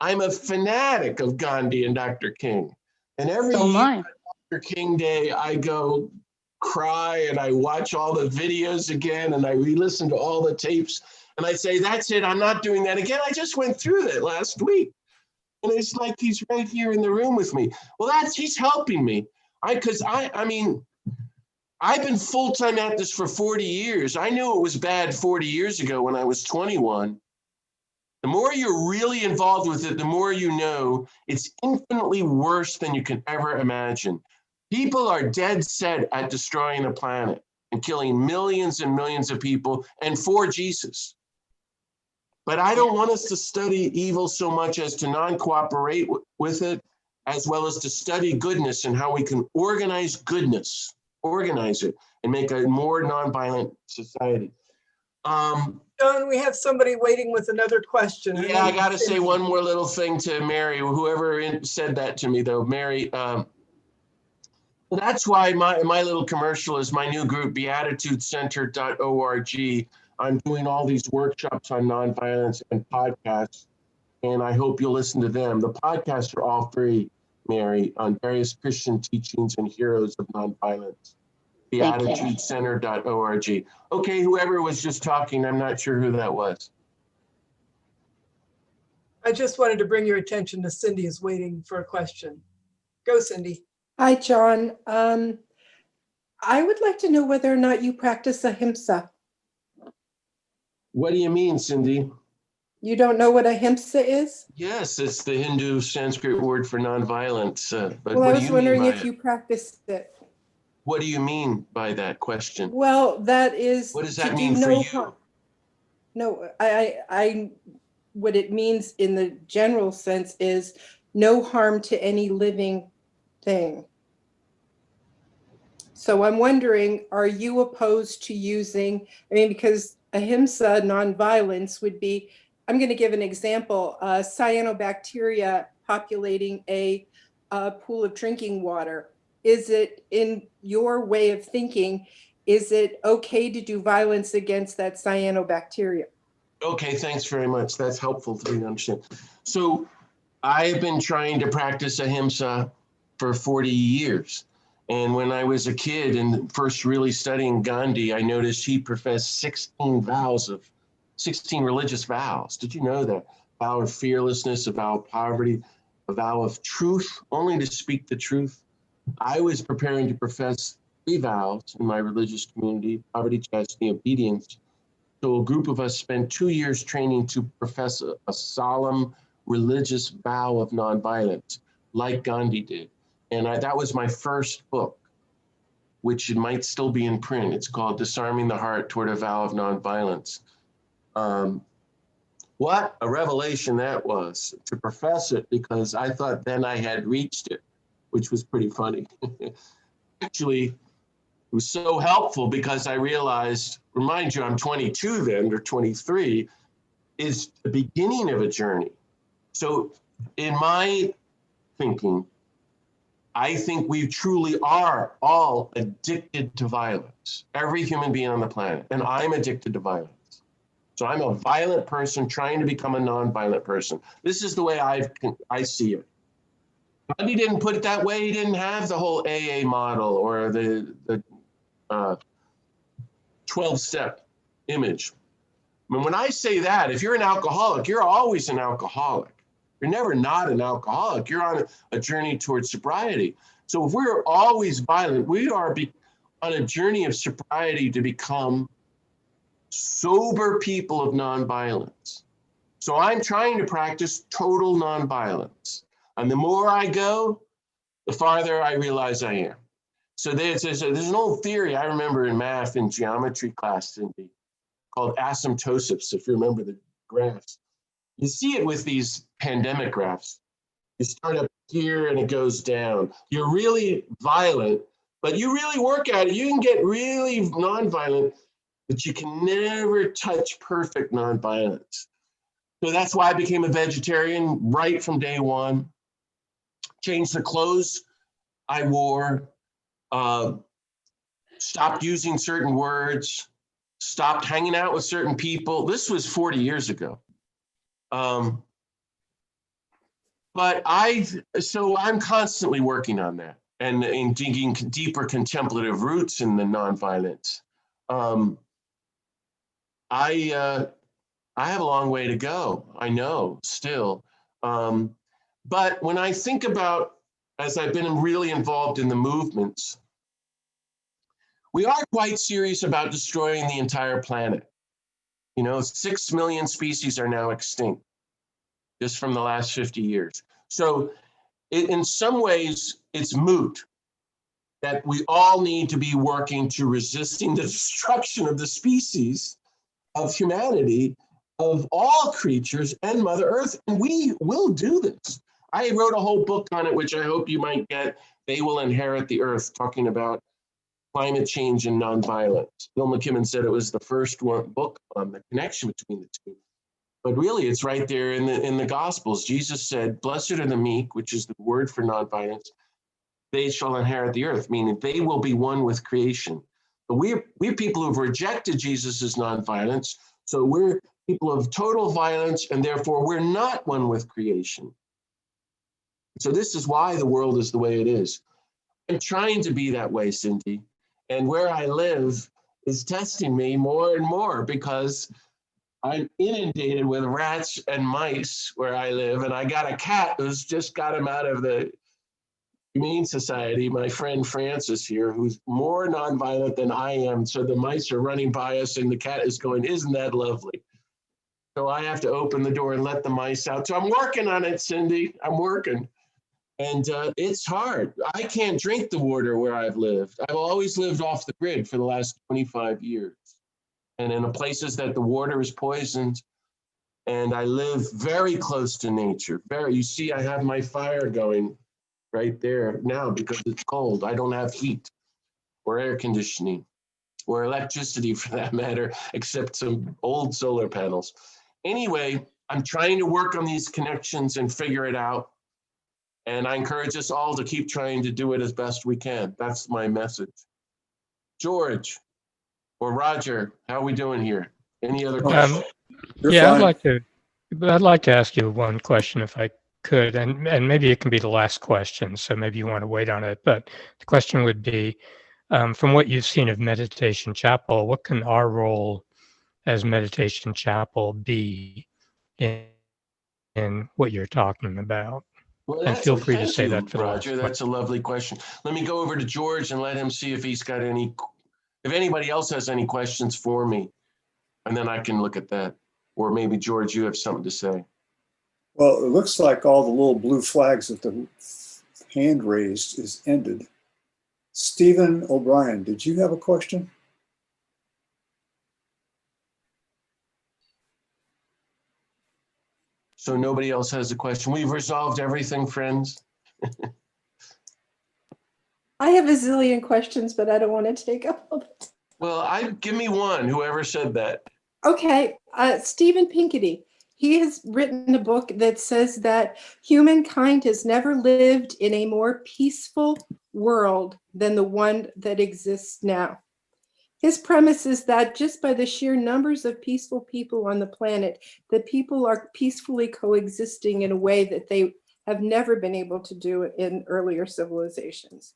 a fanatic of Gandhi and Dr. King. And every year, Dr. King Day, I go cry and I watch all the videos again and I re-listen to all the tapes. And I say, that's it, I'm not doing that again. I just went through that last week. And it's like he's right here in the room with me. Well, he's helping me. I mean, I've been full-time at this for 40 years. I knew it was bad 40 years ago when I was 21. The more you're really involved with it, the more you know it's infinitely worse than you can ever imagine. People are dead set at destroying the planet and killing millions and millions of people and for Jesus. But I don't want us to study evil so much as to non-cooperate with it, as well as to study goodness and how we can organize goodness, organize it, and make a more nonviolent society. John, we have somebody waiting with another question. Yeah, I got to say one more little thing to Mary, whoever said that to me, though. Mary, that's why my little commercial is my new group, beatitudecenter.org. I'm doing all these workshops on nonviolence and podcasts, and I hope you'll listen to them. The podcasts are all free, Mary, on various Christian teachings and heroes of nonviolence. Beatitudecenter.org. Okay, whoever was just talking, I'm not sure who that was. I just wanted to bring your attention to Cindy is waiting for a question. Go, Cindy. Hi, John. I would like to know whether or not you practice ahimsa. What do you mean, Cindy? You don't know what ahimsa is? Yes, it's the Hindu Sanskrit word for nonviolence. But Well, I what do was you wondering mean by if you practiced it. What do you mean by that question? Well, that is. What does that to mean do for no you? harm. No, I what it means in the general sense is no harm to any living thing. So I'm wondering, are you opposed to using, because ahimsa, nonviolence, would be, I'm going to give an example, cyanobacteria populating a pool of drinking water. Is it, in your way of thinking, is it okay to do violence against that cyanobacteria? Okay, thanks very much. That's helpful for me to understand. So I've been trying to practice ahimsa for 40 years. And when I was a kid and first really studying Gandhi, I noticed he professed 16 religious vows. Did you know that? A vow of fearlessness, a vow of poverty, a vow of truth, only to speak the truth. I was preparing to profess 3 vows in my religious community: poverty, chastity, obedience. So a group of us spent 2 years training to profess a solemn religious vow of nonviolence, like Gandhi did. And that was my first book, which it might still be in print. It's called Disarming the Heart Toward a Vow of Nonviolence. What a revelation that was to profess it, because I thought then I had reached it, which was pretty funny. Actually, it was so helpful because I realized, remind you, I'm 22 then, or 23, is the beginning of a journey. So in my thinking, I think we truly are all addicted to violence, every human being on the planet, and I'm addicted to violence. So I'm a violent person trying to become a nonviolent person. This is the way I see it. Gandhi didn't put it that way. He didn't have the whole AA model or the 12-step image. I mean, when I say that, if you're an alcoholic, you're always an alcoholic. You're never not an alcoholic. You're on a journey towards sobriety. So if we're always violent, we are on a journey of sobriety to become sober people of nonviolence. So I'm trying to practice total nonviolence. And the more I go, the farther I realize I am. So there's an old theory I remember in math and geometry class, Cindy, called asymptosis, if you remember the graphs. You see it with these pandemic graphs. You start up here and it goes down. You're really violent, but you really work at it. You can get really nonviolent, but you can never touch perfect nonviolence. So that's why I became a vegetarian right from day one. Changed the clothes I wore, stopped using certain words, stopped hanging out with certain people. This was 40 years ago. But I'm constantly working on that and in digging deeper contemplative roots in the nonviolence. I have a long way to go, I know, still. But when I think about, as I've been really involved in the movements, we are quite serious about destroying the entire planet. 6 million species are now extinct just from the last 50 years. So in some ways, it's moot that we all need to be working to resisting the destruction of the species of humanity, of all creatures and Mother Earth, and we will do this. I wrote a whole book on it, which I hope you might get. They Will Inherit the Earth, talking about climate change and nonviolence. Bill McKibben said it was the first book on the connection between the two. But really, it's right there in the Gospels. Jesus said, "Blessed are the meek," which is the word for nonviolence. "They shall inherit the earth," meaning they will be one with creation. But we're people who've rejected Jesus' nonviolence, so we're people of total violence, and therefore we're not one with creation. So this is why the world is the way it is. I'm trying to be that way, Cindy, and where I live is testing me more and more because I'm inundated with rats and mice where I live, and I got a cat who's just got him out of the Humane Society, my friend Francis here, who's more nonviolent than I am. So the mice are running by us and the cat is going, "Isn't that lovely?" So I have to open the door and let the mice out. So I'm working on it, Cindy. I'm working. And it's hard. I can't drink the water where I've lived. I've always lived off the grid for the last 25 years. And in the places that the water is poisoned, and I live very close to nature. You see, I have my fire going right there now because it's cold. I don't have heat or air conditioning or electricity for that matter, except some old solar panels. Anyway, I'm trying to work on these connections and figure it out. And I encourage us all to keep trying to do it as best we can. That's my message. George or Roger, how are we doing here? Any other questions? You're fine. I'd like to ask you one question if I could, and maybe it can be the last question, so maybe you want to wait on it. But the question would be, from what you've seen of Meditation Chapel, what can our role as Meditation Chapel be in what you're talking about? Well, And feel free to say that for the Roger. That's a lovely question. Let me go over to George and let him see if he's got if anybody else has any questions for me, and then I can look at that. Or maybe, George, you have something to say. Well, it looks like all the little blue flags that the hand raised is ended. Stephen O'Brien, did you have a question? So nobody else has a question. We've resolved everything, friends. I have a zillion questions, but I don't want to take up all the time. Well, give me one, whoever said that. Okay, Stephen Pinkerty. He has written a book that says that humankind has never lived in a more peaceful world than the one that exists now. His premise is that just by the sheer numbers of peaceful people on the planet, that people are peacefully coexisting in a way that they have never been able to do in earlier civilizations.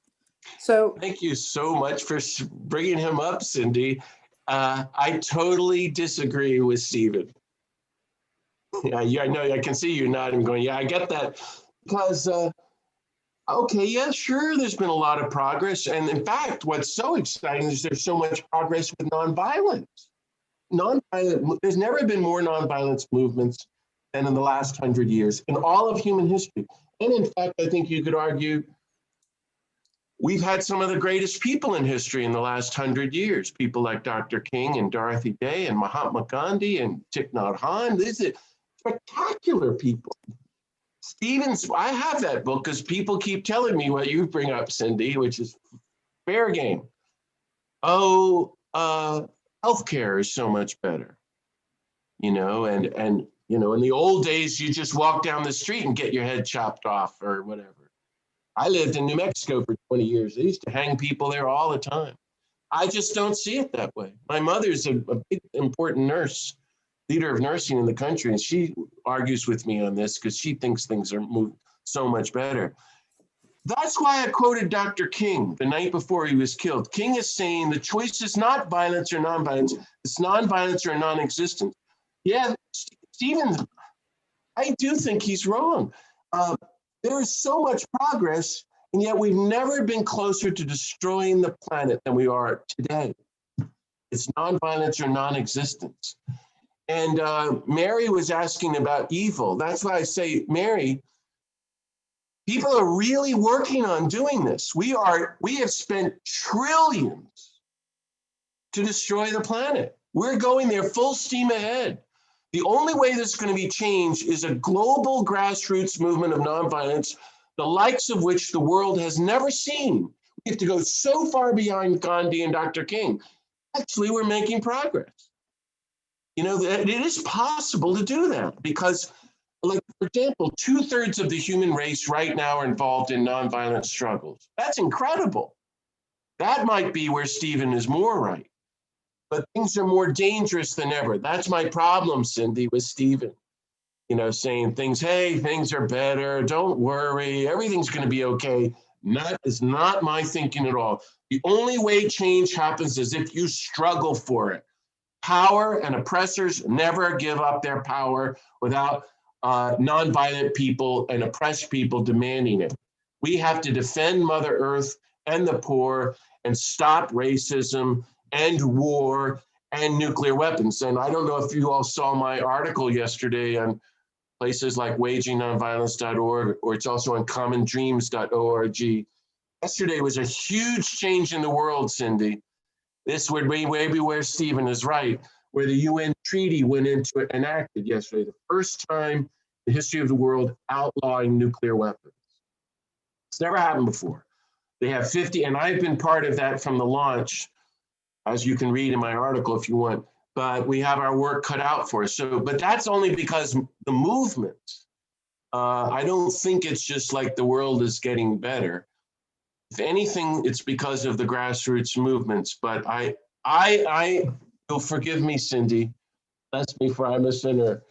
So thank you so much for bringing him up, Cindy. I totally disagree with Stephen. Yeah, I know, I can see you nodding, going, yeah, I get that. Because, okay, yeah, sure, there's been a lot of progress. And in fact, what's so exciting is there's so much progress with nonviolence. There's never been more nonviolence movements than in the last 100 years in all of human history. And in fact, I think you could argue we've had some of the greatest people in history in the last 100 years. People like Dr. King and Dorothy Day and Mahatma Gandhi and Thich Nhat Hanh. These are spectacular people. Stevens, I have that book because people keep telling me what you bring up, Cindy, which is fair game. Oh, healthcare is so much better, you know, and you know, in the old days, you just walk down the street and get your head chopped off or whatever. I lived in New Mexico for 20 years. They used to hang people there all the time. I just don't see it that way. My mother's a big, important nurse, leader of nursing in the country, and she argues with me on this because she thinks things are moving so much better. That's why I quoted Dr. King the night before he was killed. King is saying the choice is not violence or nonviolence, it's nonviolence or non-existence. Yeah, Stephen, I do think he's wrong. There is so much progress, and yet we've never been closer to destroying the planet than we are today. It's nonviolence or non-existence. And Mary was asking about evil. That's why I say, Mary, people are really working on doing this. We have spent trillions to destroy the planet. We're going there full steam ahead. The only way this is going to be changed is a global grassroots movement of nonviolence, the likes of which the world has never seen. We have to go so far beyond Gandhi and Dr. King. Actually, we're making progress. You know, it is possible to do that because, like, for example, 2/3 of the human race right now are involved in nonviolent struggles. That's incredible. That might be where Stephen is more right. But things are more dangerous than ever. That's my problem, Cindy, with Stephen. You know, saying things, hey, things are better, don't worry, everything's going to be okay. That is not my thinking at all. The only way change happens is if you struggle for it. Power and oppressors never give up their power without nonviolent people and oppressed people demanding it. We have to defend Mother Earth and the poor and stop racism and war and nuclear weapons. And I don't know if you all saw my article yesterday on places like wagingnonviolence.org, or it's also on commondreams.org. Yesterday was a huge change in the world, Cindy. This would be maybe where Stephen is right, where the UN treaty went into it, enacted yesterday, the first time in the history of the world outlawing nuclear weapons. It's never happened before. They have 50, and I've been part of that from the launch, as you can read in my article if you want, but we have our work cut out for us. So, but that's only because the movement, I don't think it's just like the world is getting better. If anything, it's because of the grassroots movements. But you'll forgive me, Cindy, bless me for I'm a sinner.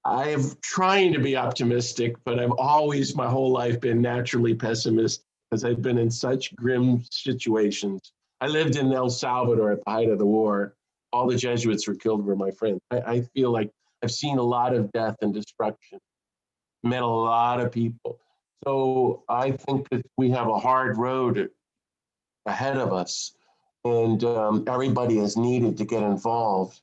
I am trying to be optimistic, but I've always my whole life been naturally pessimistic because I've been in such grim situations. I lived in El Salvador at the height of the war. All the Jesuits were killed were my friends. I feel like I've seen a lot of death and destruction, met a lot of people. So I think that we have a hard road ahead of us, and everybody is needed to get involved.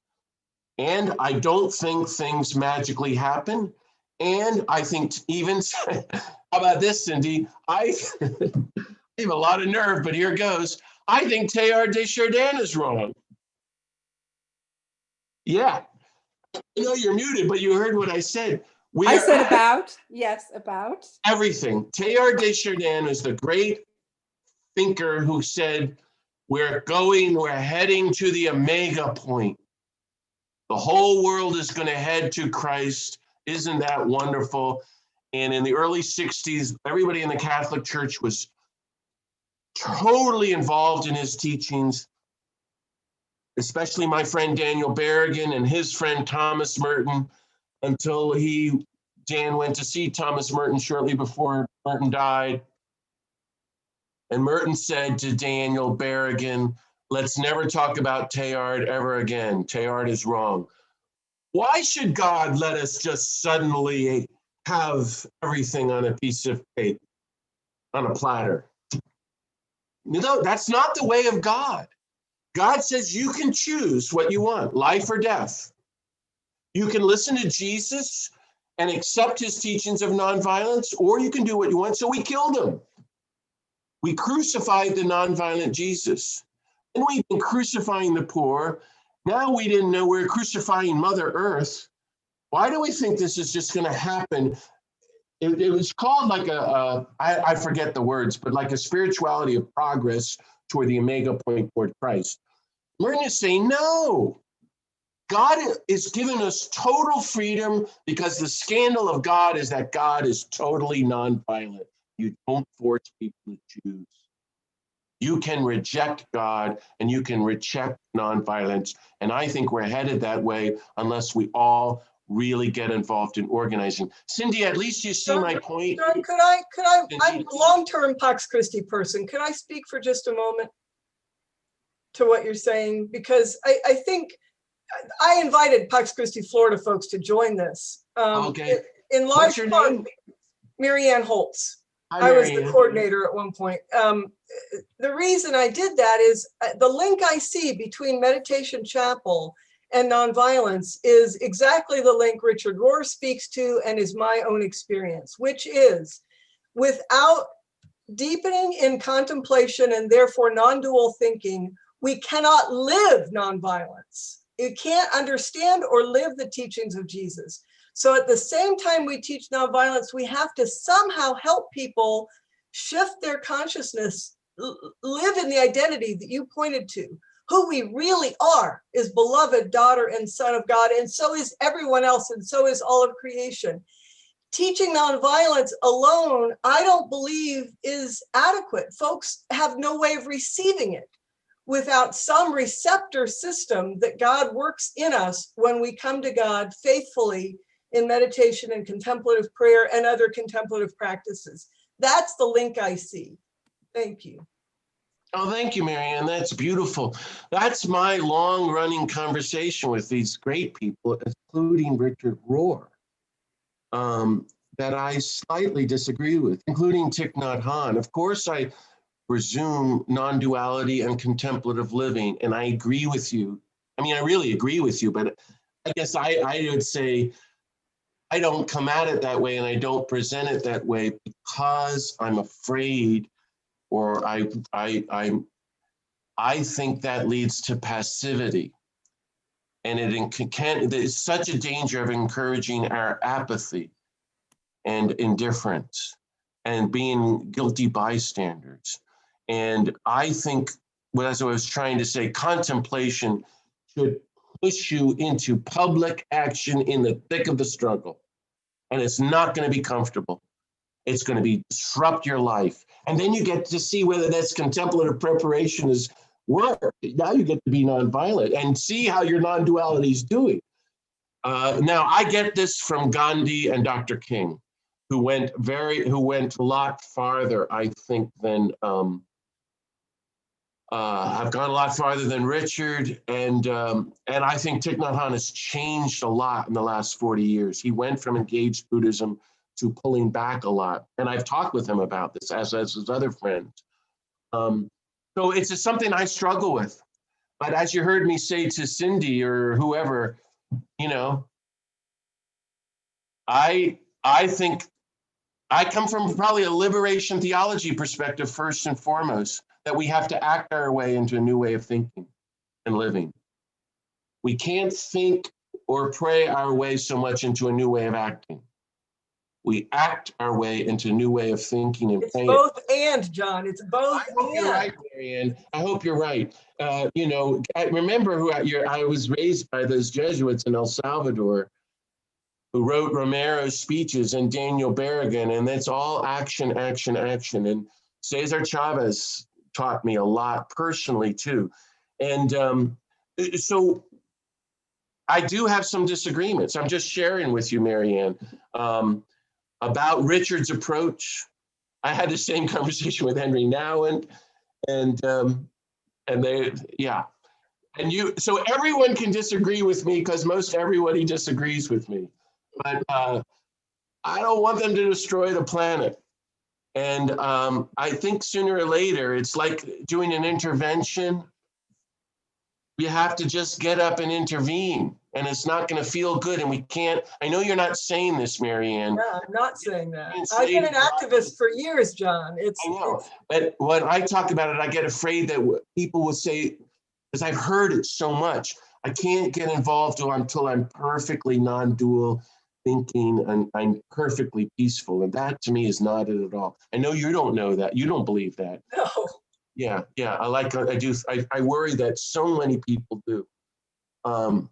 And I don't think things magically happen. And I think even, how about this, Cindy? I have a lot of nerve, but here goes. I think Teilhard de Chardin is wrong. Yeah, I know you're muted, but you heard what I said. I said about, yes, about. Everything. Teilhard de Chardin is the great thinker who said, we're heading to the omega point. The whole world is going to head to Christ. Isn't that wonderful? And in the early 60s, everybody in the Catholic Church was totally involved in his teachings, especially my friend Daniel Berrigan and his friend Thomas Merton, until Dan went to see Thomas Merton shortly before Merton died. And Merton said to Daniel Berrigan, let's never talk about Teilhard ever again. Teilhard is wrong. Why should God let us just suddenly have everything on a piece of cake, on a platter? No, that's not the way of God. God says you can choose what you want, life or death. You can listen to Jesus and accept his teachings of nonviolence, or you can do what you want. So we killed him. We crucified the nonviolent Jesus. And we've been crucifying the poor. Now we didn't know we're crucifying Mother Earth. Why do we think this is just going to happen? It was called like I forget the words, but like a spirituality of progress toward the omega point toward Christ. We're going to say, no, God is giving us total freedom, because the scandal of God is that God is totally nonviolent. You don't force people to choose. You can reject God and you can reject nonviolence. And I think we're headed that way unless we all really get involved in organizing. Cindy, at least you see my point. John, could I, I'm a long-term Pax Christi person. Could I speak for just a moment to what you're saying? Because I think I invited Pax Christi Florida folks to join this. Okay. In large part, Marianne Holtz. I was the coordinator at one point. The reason I did that is the link I see between Meditation Chapel and nonviolence is exactly the link Richard Rohr speaks to and is my own experience, which is without deepening in contemplation and therefore non-dual thinking, we cannot live nonviolence. You can't understand or live the teachings of Jesus. So at the same time we teach nonviolence, we have to somehow help people shift their consciousness, live in the identity that you pointed to. Who we really are is beloved daughter and son of God, and so is everyone else, and so is all of creation. Teaching nonviolence alone, I don't believe is adequate. Folks have no way of receiving it without some receptor system that God works in us when we come to God faithfully in meditation and contemplative prayer and other contemplative practices. That's the link I see. Thank you. Oh, thank you, Marianne. That's beautiful. That's my long-running conversation with these great people, including Richard Rohr, that I slightly disagree with, including Thich Nhat Hanh. Of course, I presume non-duality and contemplative living, and I agree with you. I mean, I really agree with you, but I guess I would say I don't come at it that way, and I don't present it that way because I'm afraid, or I think that leads to passivity, and there's such a danger of encouraging our apathy and indifference and being guilty bystanders. And I think, as I was trying to say, contemplation should push you into public action in the thick of the struggle, and it's not going to be comfortable. It's going to disrupt your life. And then you get to see whether that's contemplative preparation is work. Now you get to be nonviolent and see how your non-duality is doing. Now I get this from Gandhi and Dr. King, who went a lot farther, I think, than I've gone a lot farther than Richard, and I think Thich Nhat Hanh has changed a lot in the last 40 years. He went from engaged Buddhism to pulling back a lot, and I've talked with him about this, as his other friends. So it's just something I struggle with. But as you heard me say to Cindy or whoever, I think I come from probably a liberation theology perspective first and foremost, that we have to act our way into a new way of thinking and living. We can't think or pray our way so much into a new way of acting. We act our way into a new way of thinking and It's praying. both and, John. It's both I hope you're and. right, Marianne. I hope you're right. You know, I remember I was raised by those Jesuits in El Salvador who wrote Romero's speeches and Daniel Berrigan, and that's all action, action, action. And Cesar Chavez taught me a lot personally too. And so I do have some disagreements. I'm just sharing with you, Marianne, about Richard's approach. I had the same conversation with Henry Nouwen, and they, yeah. And so everyone can disagree with me because most everybody disagrees with me. But I don't want them to destroy the planet. And I think sooner or later, it's like doing an intervention. You have to just get up and intervene, and it's not going to feel good. And we can't, I know you're not saying this, Marianne. No, I'm not saying that. I've been an activist for years, John. I know, but when I talk about it, I get afraid that people will say, because I've heard it so much, I can't get involved until I'm perfectly non-dual thinking and I'm perfectly peaceful. And that to me is not it at all. I know you don't know that. You don't believe that. No. Yeah. I worry that so many people do. Well,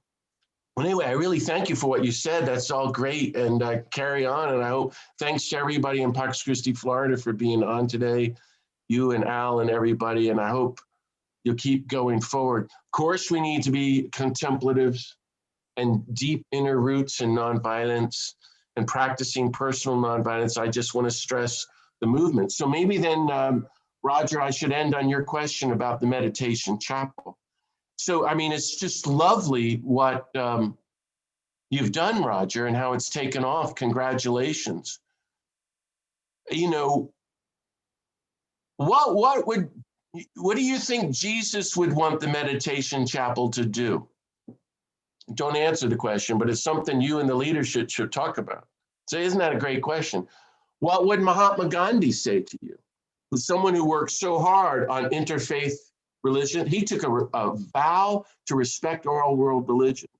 anyway, I really thank you for what you said. That's all great. And carry on. And I hope, thanks to everybody in Pax Christi, Florida for being on today, you and Al and everybody. And I hope you'll keep going forward. Of course, we need to be contemplatives and deep inner roots in nonviolence and practicing personal nonviolence. I just want to stress the movement. So maybe then, Roger, I should end on your question about the meditation chapel. So, I mean, it's just lovely what you've done, Roger, and how it's taken off. Congratulations. You know, what do you think Jesus would want the meditation chapel to do? Don't answer the question, but it's something you and the leadership should talk about. So isn't that a great question? What would Mahatma Gandhi say to you? Someone who worked so hard on interfaith religion, he took a vow to respect all world religions.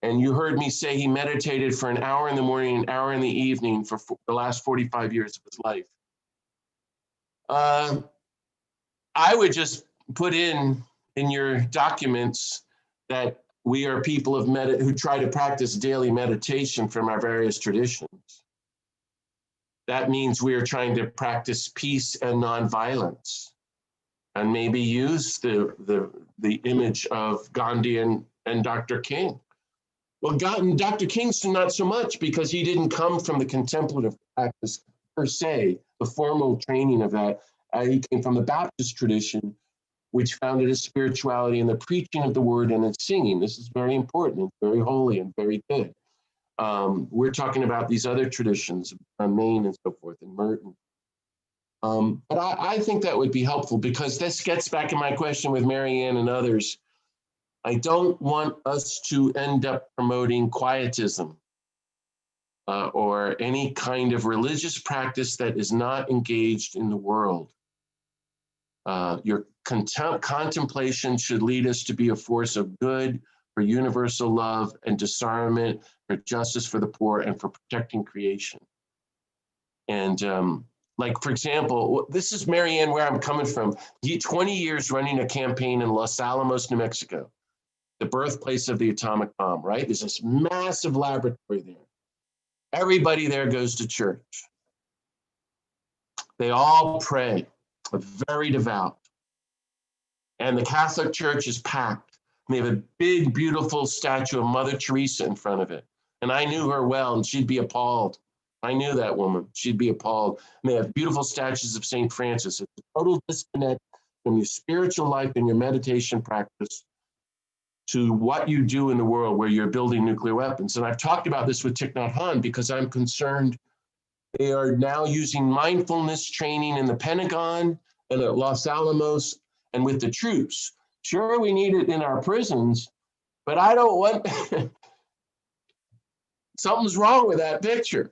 And you heard me say he meditated for an hour in the morning, an hour in the evening for the last 45 years of his life. I would just put in your documents that we are people of who try to practice daily meditation from our various traditions. That means we are trying to practice peace and nonviolence, and maybe use the image of Gandhi and Dr. King. Well, Dr. King's not so much, because he didn't come from the contemplative practice per se, the formal training of that. He came from the Baptist tradition, which founded his spirituality in the preaching of the word and its singing. This is very important, and very holy and very good. We're talking about these other traditions on Maine and so forth, and Merton. But I think that would be helpful, because this gets back to my question with Marianne and others. I don't want us to end up promoting quietism or any kind of religious practice that is not engaged in the world. Your contemplation should lead us to be a force of good, for universal love and disarmament, for justice for the poor, and for protecting creation. And like, for example, this is, Marianne, where I'm coming from. 20 years running a campaign in Los Alamos, New Mexico, the birthplace of the atomic bomb, right? There's this massive laboratory there. Everybody there goes to church. They all pray, very devout. And the Catholic Church is packed. And they have a big, beautiful statue of Mother Teresa in front of it. And I knew her well, and she'd be appalled. I knew that woman. She'd be appalled. And they have beautiful statues of St. Francis. It's a total disconnect from your spiritual life and your meditation practice to what you do in the world where you're building nuclear weapons. And I've talked about this with Thich Nhat Hanh, because I'm concerned they are now using mindfulness training in the Pentagon and at Los Alamos and with the troops. Sure, we need it in our prisons, but I don't want, something's wrong with that picture.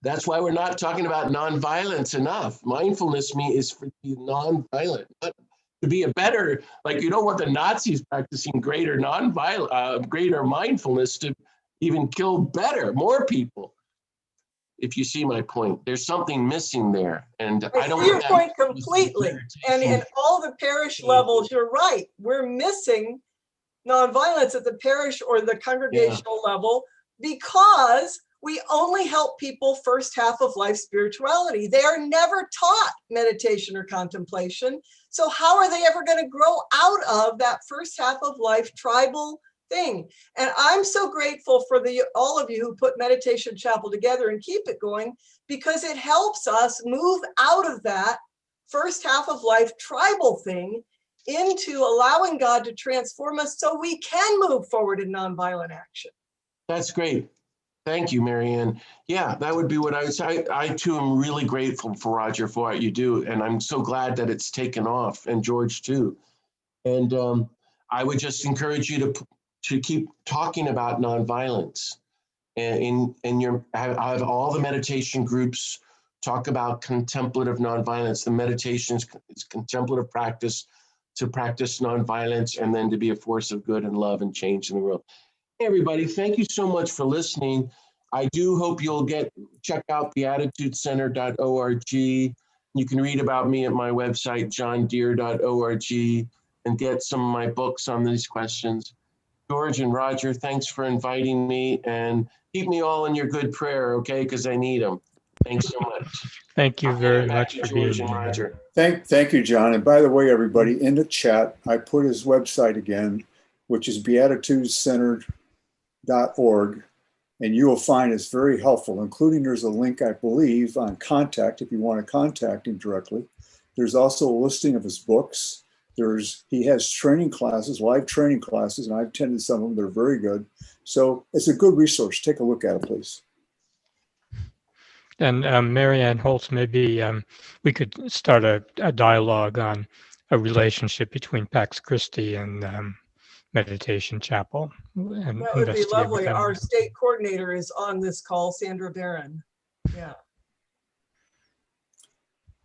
That's why we're not talking about nonviolence enough. Mindfulness is for be nonviolent, not to be a better, like, you don't want the Nazis practicing greater mindfulness to even kill more people. if you see my point. There's something missing there. And I don't see your want that point to be completely. And meditation. in all the parish levels, you're right. We're missing nonviolence at the parish or the congregational level because we only help people first half of life spirituality. They are never taught meditation or contemplation. So how are they ever going to grow out of that first half of life tribal thing? And I'm so grateful for all of you who put Meditation Chapel together and keep it going, because it helps us move out of that first half of life tribal thing into allowing God to transform us so we can move forward in nonviolent action. That's great. Thank you, Marianne. Yeah, that would be what I would say. I too am really grateful for Roger for what you do. And I'm so glad that it's taken off, and George too. And I would just encourage you to keep talking about nonviolence. And have all the meditation groups talk about contemplative nonviolence. The meditation is contemplative practice to practice nonviolence and then to be a force of good and love and change in the world. Hey, everybody, thank you so much for listening. I do hope you'll check out beatitudecenter.org. You can read about me at my website, johndeere.org, and get some of my books on these questions. George and Roger, thanks for inviting me, and keep me all in your good prayer, okay? Because I need them. Thanks so much. Thank you very much for being George and here. Roger. Thank you, John. And by the way, everybody, in the chat, I put his website again, which is beatitudecenter.org. And you will find it's very helpful, including there's a link, I believe, on contact if you want to contact him directly. There's also a listing of his books. He has training classes, live training classes, and I've attended some of them. They're very good. So it's a good resource. Take a look at it, please. And Marianne Holtz, maybe we could start a dialogue on a relationship between Pax Christi and Meditation Chapel. And That would be lovely. Our state coordinator is on this call, Sandra Barron. Yeah.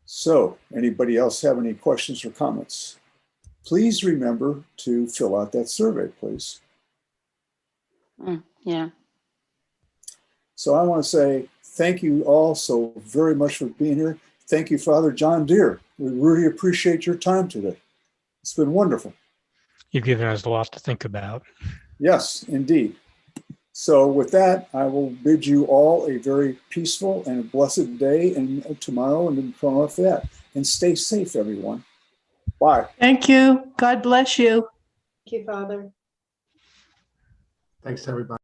So anybody else have any questions or comments? Please remember to fill out that survey, please. Yeah. So I want to say thank you all so very much for being here. Thank you, Father John Deere. We really appreciate your time today. It's been wonderful. You've given us a lot to think about. Yes, indeed. So with that, I will bid you all a very peaceful and a blessed day, and tomorrow and then tomorrow after that. And stay safe, everyone. Bye. Thank you. God bless you. Thank you, Father. Thanks, everybody.